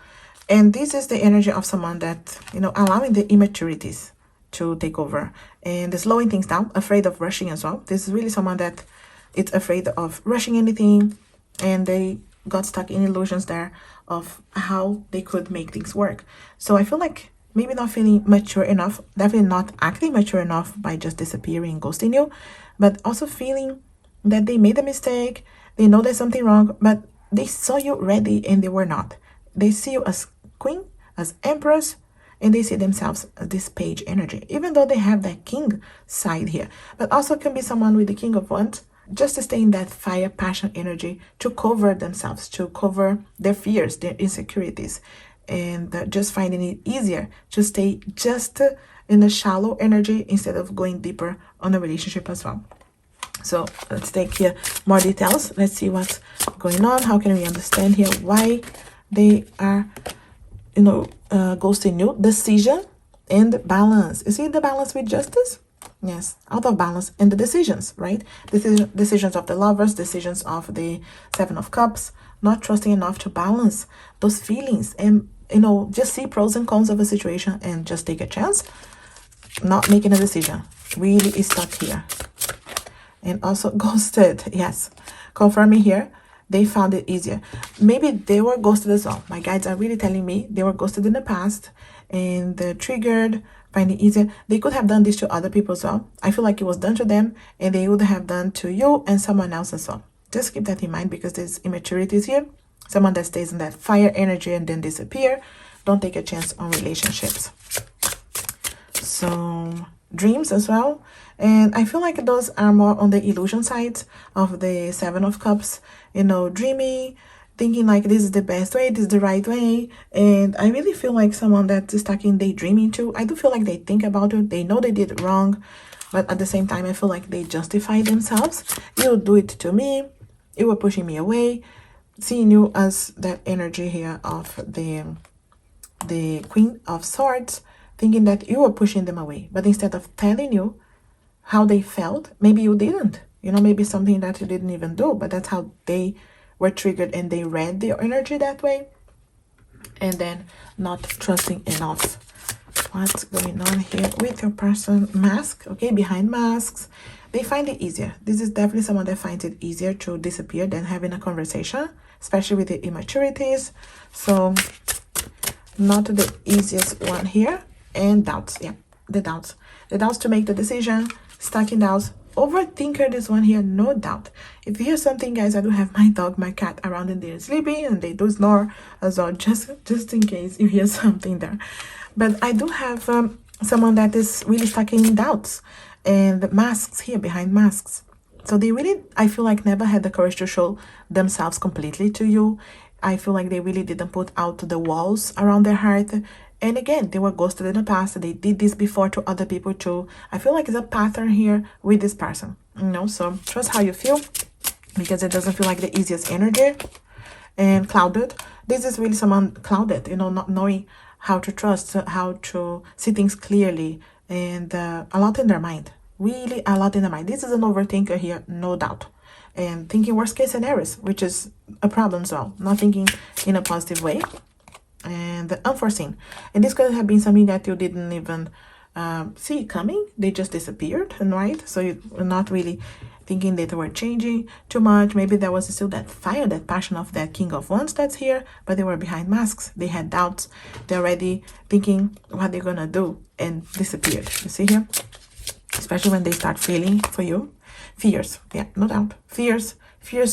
And this is the energy of someone that, you know, allowing the immaturities to take over and slowing things down, afraid of rushing as well. This is really someone that is afraid of rushing anything, and they got stuck in illusions there of how they could make things work. So I feel like maybe not feeling mature enough, definitely not acting mature enough by just disappearing and ghosting you, but also feeling that they made a mistake, they know there's something wrong, but they saw you ready and they were not. They see you as queen, as empress, and they see themselves as this page energy, even though they have that king side here. But also can be someone with the King of Wands, just to stay in that fire, passion energy, to cover themselves, to cover their fears, their insecurities, and just finding it easier to stay just in a shallow energy instead of going deeper on a relationship as well. So let's take here more details. Let's see what's going on. How can we understand here why they are, you know, ghosting you? Decision and balance. You see the balance with Justice? Yes, out of balance. And the decisions, right? Decisions of the Lovers, decisions of the Seven of Cups, not trusting enough to balance those feelings and, you know, just see pros and cons of a situation and just take a chance. Not making a decision. Really is stuck here. And also ghosted. Yes, confirming here, they found it easier. Maybe they were ghosted as well. My guides are really telling me they were ghosted in the past and they're triggered, find it easier. They could have done this to other people as well. I feel like it was done to them and they would have done to you and someone else as well. Just keep that in mind because there's immaturities here. Someone that stays in that fire energy and then disappear. Don't take a chance on relationships. So dreams as well. And I feel like those are more on the illusion side of the Seven of Cups, you know, dreaming, thinking like this is the best way, this is the right way. And I really feel like someone that's stuck in daydreaming too. I do feel like they think about it, they know they did it wrong, but at the same time I feel like they justify themselves. You do it to me, you were pushing me away, seeing you as that energy here of the Queen of Swords, thinking that you were pushing them away. But instead of telling you how they felt, maybe you didn't, you know, maybe something that you didn't even do, but that's how they were triggered and they read the energy that way, and then not trusting enough. What's going on here with your person? Mask, okay, behind masks, they find it easier. This is definitely someone that finds it easier to disappear than having a conversation, especially with the immaturities. So not the easiest one here. And doubts, yeah, the doubts to make the decision, stuck in doubts. Overthinker, this one here, no doubt. If you hear something, guys, I do have my dog, my cat around and they're sleeping and they do snore as well, just in case you hear something there. But I do have someone that is really stuck in doubts and masks here, behind masks. So they really, I feel like, never had the courage to show themselves completely to you. I feel like they really didn't put out the walls around their heart. And again, they were ghosted in the past. They did this before to other people too. I feel like it's a pattern here with this person, you know. So trust how you feel, because it doesn't feel like the easiest energy. And clouded, this is really someone clouded, you know, not knowing how to trust, how to see things clearly, and a lot in their mind, really a lot in their mind. This is an overthinker here, no doubt, and thinking worst case scenarios, which is a problem as well, not thinking in a positive way. And unforeseen, and this could have been something that you didn't even see coming. They just disappeared, right? So you're not really thinking that they were changing too much. Maybe there was still that fire, that passion of that King of Wands that's here, but they were behind masks. They had doubts. They're already thinking what they're gonna do and disappeared. You see here, especially when they start feeling for you, fears, yeah, no doubt, fears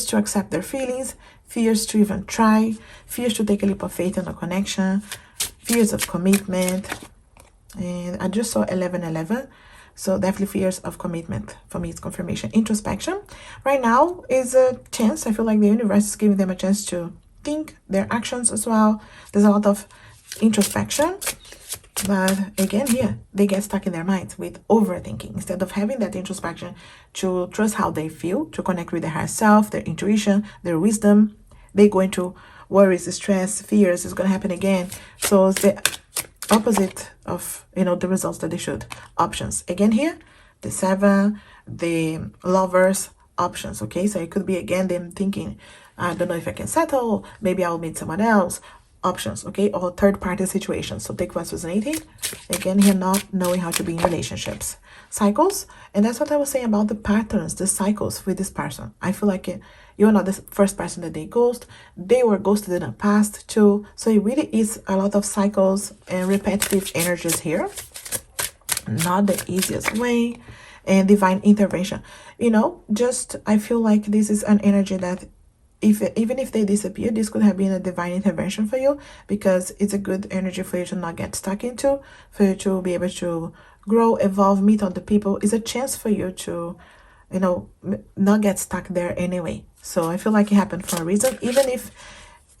to accept their feelings, fears to even try, fears to take a leap of faith in a connection, fears of commitment. And I just saw 1111, so definitely fears of commitment. For me, it's confirmation. Introspection right now is a chance. I feel like the universe is giving them a chance to think their actions as well. There's a lot of introspection. But again, here, they get stuck in their minds with overthinking. Instead of having that introspection to trust how they feel, to connect with their higher self, their intuition, their wisdom, they go into worries, stress, fears. It's going to happen again. So it's the opposite of, the results that they should. Options. Again, here, the 7, the Lovers, options. Okay, so it could be, again, them thinking, I don't know if I can settle. Maybe I'll meet someone else. Options, okay, or third-party situations. So take what's resonating. Again, here, not knowing how to be in relationships. Cycles, and that's what I was saying about the patterns, the cycles with this person. I feel like you're not the first person that they ghost. They were ghosted in the past too. So it really is a lot of cycles and repetitive energies here. Not the easiest way. And divine intervention. Just I feel like this is an energy that even if they disappear, this could have been a divine intervention for you, because it's a good energy for you to not get stuck into, for you to be able to grow, evolve, meet other people. It's a chance for you to, not get stuck there anyway. So I feel like it happened for a reason. Even if,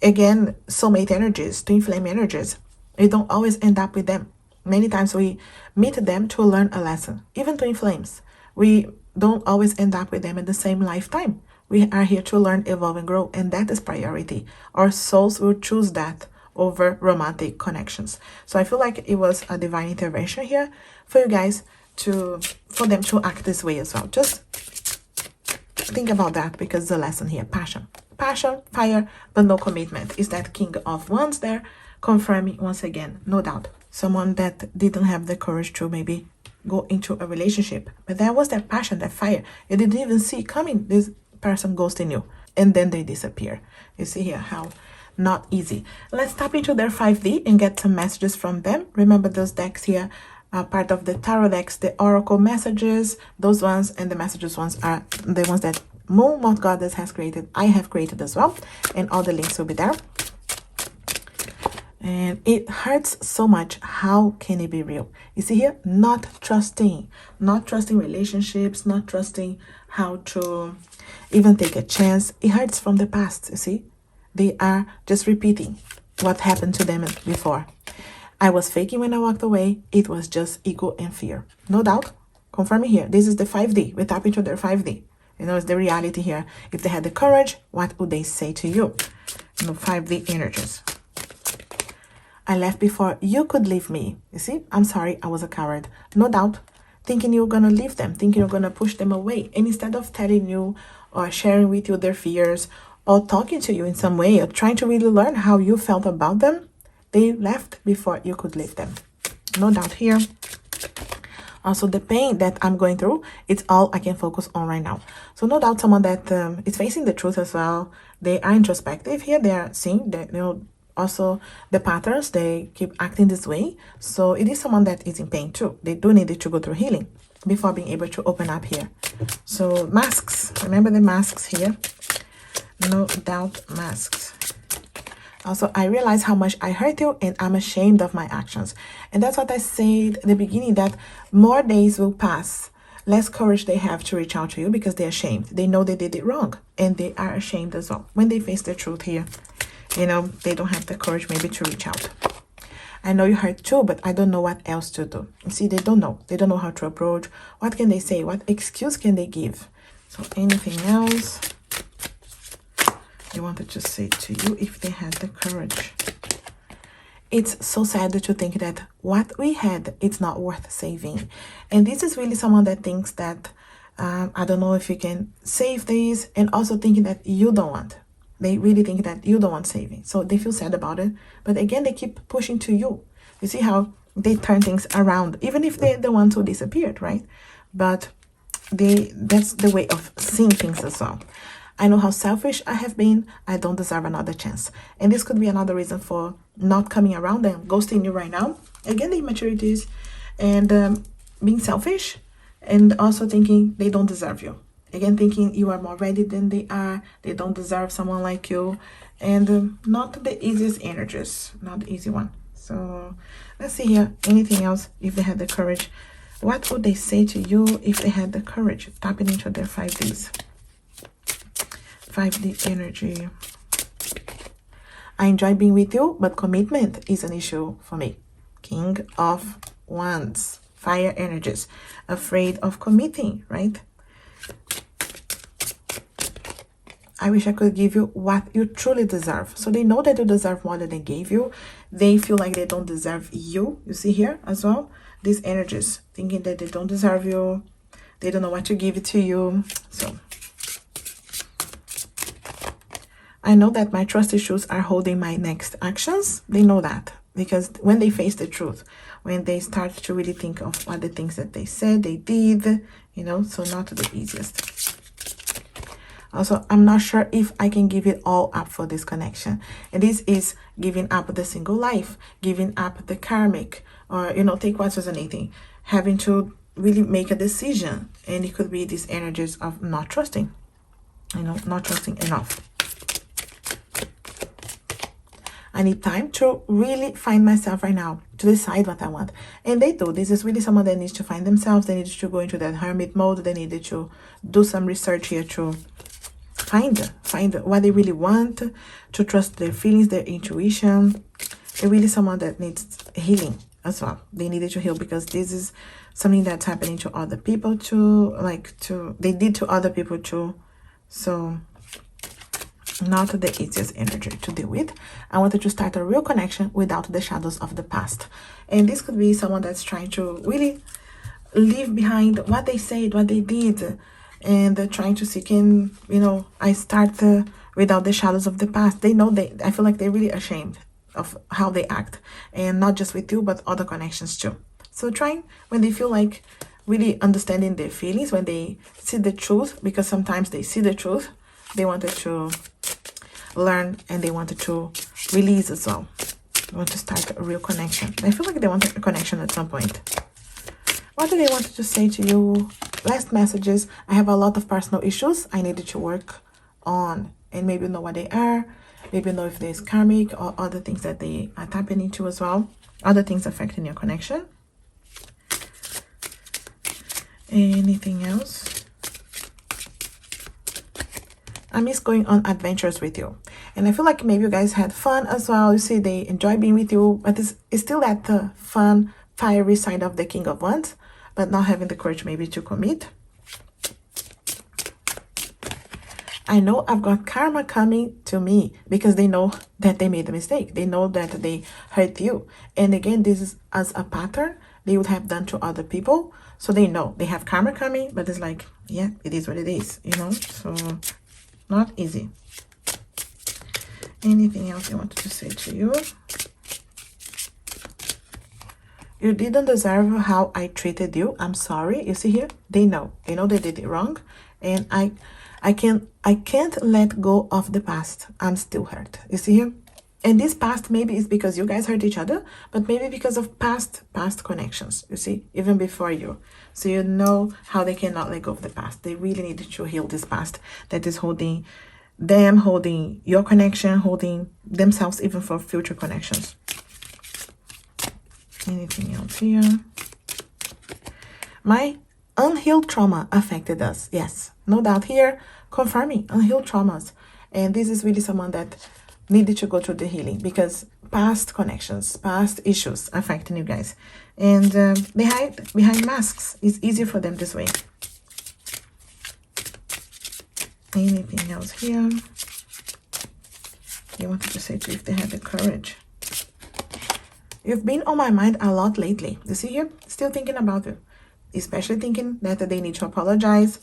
again, soulmate energies, twin flame energies, we don't always end up with them. Many times we meet them to learn a lesson. Even twin flames, we don't always end up with them in the same lifetime. We are here to learn, evolve, and grow, and that is priority. Our souls will choose that over romantic connections. So I feel like it was a divine intervention here for you guys, for them to act this way as well. Just think about that, because the lesson here, passion, fire, but no commitment. Is that King of Wands there, confirming once again, no doubt, someone that didn't have the courage to maybe go into a relationship, but that was that passion, that fire. You didn't even see coming. This person ghosting you, and then they disappear. You see here how not easy. Let's tap into their 5D and get some messages from them. Remember, those decks here are part of the tarot decks, the oracle messages. Those ones and the messages ones are the ones that Moth Goddess has created. I have created as well, and all the links will be there. And it hurts so much. How can it be real? You see here, not trusting relationships, not trusting how to even take a chance. It hurts from the past. You see, they are just repeating what happened to them before. I was faking when I walked away. It was just ego and fear. No doubt. Confirming here, this is the 5D. We tap into their 5D. It's the reality here. If they had the courage, what would they say to you? 5D energies. I left before you could leave me. You see, I'm sorry, I was a coward. No doubt. Thinking you're going to leave them, thinking you're going to push them away. And instead of telling you or sharing with you their fears or talking to you in some way or trying to really learn how you felt about them, they left before you could leave them. No doubt here. Also, the pain that I'm going through, it's all I can focus on right now. So no doubt someone that is facing the truth as well. They are introspective here. They are seeing that, also the patterns, they keep acting this way. So it is someone that is in pain too. They do need to go through healing before being able to open up here. So masks, remember the masks here. No doubt, masks. Also, I realize how much I hurt you and I'm ashamed of my actions. And that's what I said at the beginning, that more days will pass, less courage they have to reach out to you because they're ashamed. They know they did it wrong and they are ashamed as well. When they face the truth here, they don't have the courage maybe to reach out. I know you hurt too, but I don't know what else to do. You see, they don't know. They don't know how to approach. What can they say? What excuse can they give? So anything else they wanted to say to you if they had the courage? It's so sad to think that what we had, it's not worth saving. And this is really someone that thinks that, I don't know if you can save this, and also thinking that you don't want. They really think that you don't want saving. So they feel sad about it. But again, they keep pushing to you. You see how they turn things around, even if they're the ones who disappeared, right? But that's the way of seeing things as well. I know how selfish I have been. I don't deserve another chance. And this could be another reason for not coming around them, ghosting you right now. Again, the immaturities and being selfish, and also thinking they don't deserve you. Again, thinking you are more ready than they are. They don't deserve someone like you. And not the easiest energies. Not the easy one. So let's see here. Anything else if they had the courage? What would they say to you if they had the courage? Tapping into their 5Ds. 5D energy. I enjoy being with you, but commitment is an issue for me. King of Wands, fire energies, afraid of committing, right? I wish I could give you what you truly deserve. So they know that you deserve more than they gave you. They feel like they don't deserve you. You see here as well? These energies, thinking that they don't deserve you. They don't know what to give it to you. So I know that my trust issues are holding my next actions. They know that. Because when they face the truth, when they start to really think of what the things that they said, they did, you know, so not the easiest. Also, I'm not sure if I can give it all up for this connection. And this is giving up the single life, giving up the karmic, or, you know, take what's resonating, having to really make a decision. And it could be these energies of not trusting, you know, not trusting enough. I need time to really find myself right now, to decide what I want. And they do. This is really someone that needs to find themselves. They need to go into that hermit mode. They needed to do some research here to find what they really want, to trust their feelings, their intuition. They're really someone that needs healing as well. They needed to heal because this is something that's happening to other people too, they did to other people too. So not the easiest energy to deal with. I wanted to start a real connection without the shadows of the past. And this could be someone that's trying to really leave behind what they said, what they did, and trying to see, can, you know, I start without the shadows of the past. They know I feel like they're really ashamed of how they act, and not just with you, but other connections too. So trying, when they feel like really understanding their feelings, when they see the truth, because sometimes they see the truth, they wanted to learn and they wanted to release as well. They want to start a real connection. I feel like they want a connection at some point. What do they want to say to you? Last messages. I have a lot of personal issues I needed to work on, and maybe know what they are, maybe know if there's karmic or other things that they are tapping into as well, other things affecting your connection. Anything else? I miss going on adventures with you, and I feel like maybe you guys had fun as well. You see, they enjoy being with you, but it's still that fun, fiery side of the King of Wands, but not having the courage maybe to commit. I know I've got karma coming to me because they know that they made a mistake. They know that they hurt you. And again, this is as a pattern they would have done to other people. So they know they have karma coming, but it's like, yeah, it is what it is, you know? So not easy. Anything else I wanted to say to you? You didn't deserve how I treated you. I'm sorry. You see here? They know they did it wrong. And I can't let go of the past. I'm still hurt. You see here? And this past maybe is because you guys hurt each other, but maybe because of past connections, you see, even before you. So you know how they cannot let go of the past. They really need to heal this past that is holding them, holding your connection, holding themselves even for future connections. Anything else here? My unhealed trauma affected us. Yes, no doubt here, confirming unhealed traumas. And this is really someone that needed to go through the healing because past connections, past issues affecting you guys. And they hide behind masks. It's easier for them this way. Anything else here? You wanted to say to if they had the courage. You've been on my mind a lot lately. You see here? Still thinking about you. Especially thinking that they need to apologize.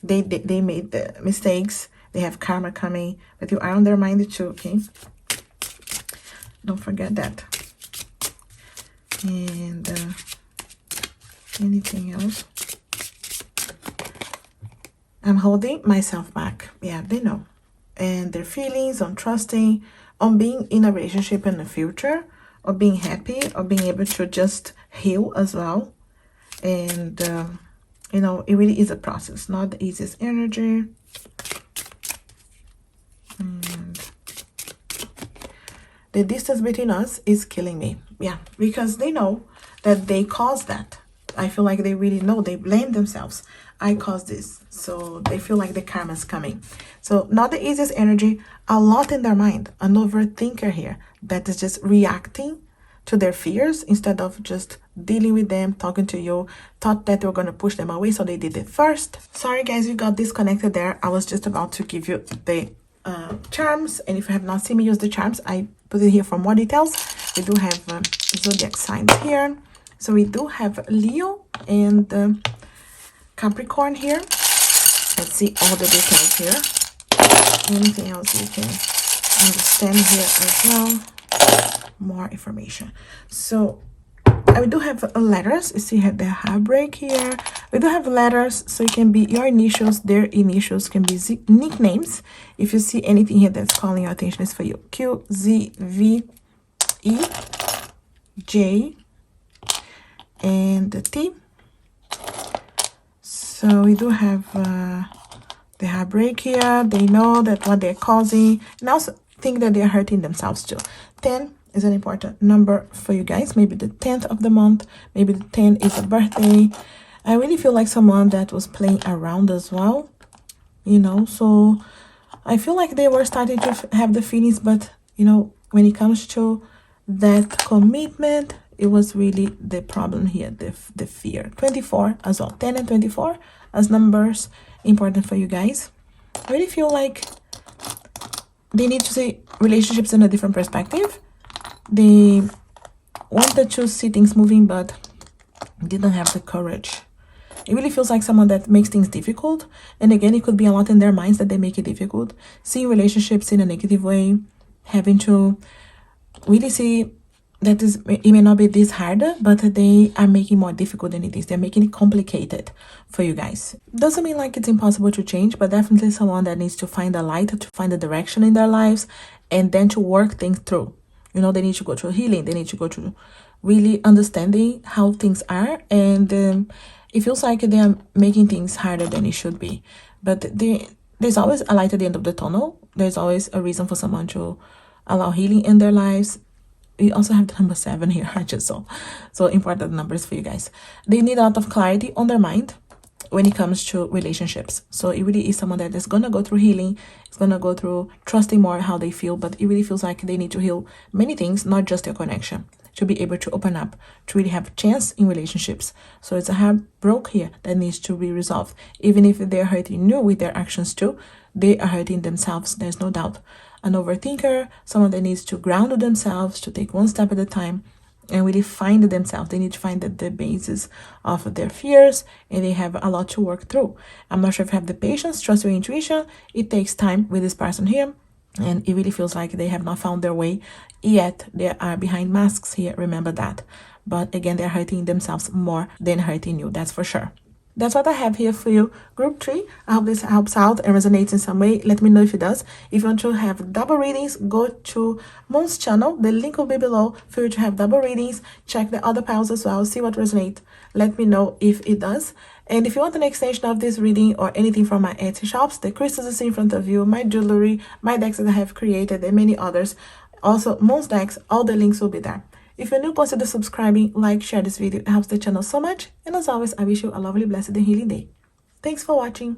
They made the mistakes. They have karma coming. But you are on their mind too, okay? Don't forget that. And anything else? I'm holding myself back. Yeah, they know. And their feelings on trusting, on being in a relationship in the future, or being happy, or being able to just heal as well. And, you know, it really is a process, not the easiest energy. And the distance between us is killing me. Yeah, because they know that they caused that. I feel like they really know. They blame themselves. I caused this. So they feel like the karma's coming. So not the easiest energy. A lot in their mind. An overthinker here that is just reacting to their fears instead of just dealing with them, talking to you. Thought that they were going to push them away, so they did it first. Sorry guys, we got disconnected there. I was just about to give you the charms, and if you have not seen me use the charms, I put it here for more details. We do have zodiac signs here. So we do have Leo and Capricorn here. Let's see all the details here. Anything else you can understand here as well. More information. So we do have letters. You see the heartbreak here. We do have letters, so it can be your initials, their initials, can be nicknames. If you see anything here that's calling your attention, is for you. Q, Z, V, E, J, and the T. So we do have the heartbreak here. They know that what they're causing, and also think that they're hurting themselves too. 10 is an important number for you guys. Maybe the 10th of the month, maybe the 10 is a birthday. I really feel like someone that was playing around as well, you know. So I feel like they were starting to have the feelings, but you know, when it comes to that commitment, it was really the problem here, the fear. 24 as well, 10 and 24 as numbers, important for you guys. I really feel like they need to see relationships in a different perspective. They wanted to see things moving, but didn't have the courage. It really feels like someone that makes things difficult. And again, it could be a lot in their minds that they make it difficult. Seeing relationships in a negative way, having to really see that it may not be this harder, but they are making more difficult than it is. They're making it complicated for you guys. Doesn't mean like it's impossible to change, but definitely someone that needs to find the light, to find the direction in their lives, and then to work things through. You know, they need to go through healing. They need to go through really understanding how things are. And it feels like they are making things harder than it should be. But there's always a light at the end of the tunnel. There's always a reason for someone to allow healing in their lives. We also have the number 7 here. I just saw. So important numbers for you guys. They need a lot of clarity on their mind when it comes to relationships. So it really is someone that is going to go through healing. It's going to go through trusting more how they feel. But it really feels like they need to heal many things, not just their connection, to be able to open up, to really have a chance in relationships. So it's a heartbreak here that needs to be resolved. Even if they're hurting you with their actions too, they are hurting themselves. There's no doubt. An overthinker, someone that needs to ground themselves, to take one step at a time and really find themselves. They need to find the basis of their fears, and they have a lot to work through. I'm not sure if you have the patience, trust your intuition. It takes time with this person here, and it really feels like they have not found their way yet. They are behind masks here, remember that. But again, they're hurting themselves more than hurting you, that's for sure. That's what I have here for you, group 3. I hope this helps out and resonates in some way. Let me know if it does. If you want to have double readings, go to Moth's channel. The link will be below for you to have double readings. Check the other piles as well. See what resonates. Let me know if it does. And if you want an extension of this reading or anything from my Etsy shops, the crystals you see in front of you, my jewelry, my decks that I have created, and many others. Also, Moth's decks, all the links will be there. If you're new, consider subscribing, like, share this video. It helps the channel so much. And as always, I wish you a lovely, blessed, and healing day. Thanks for watching.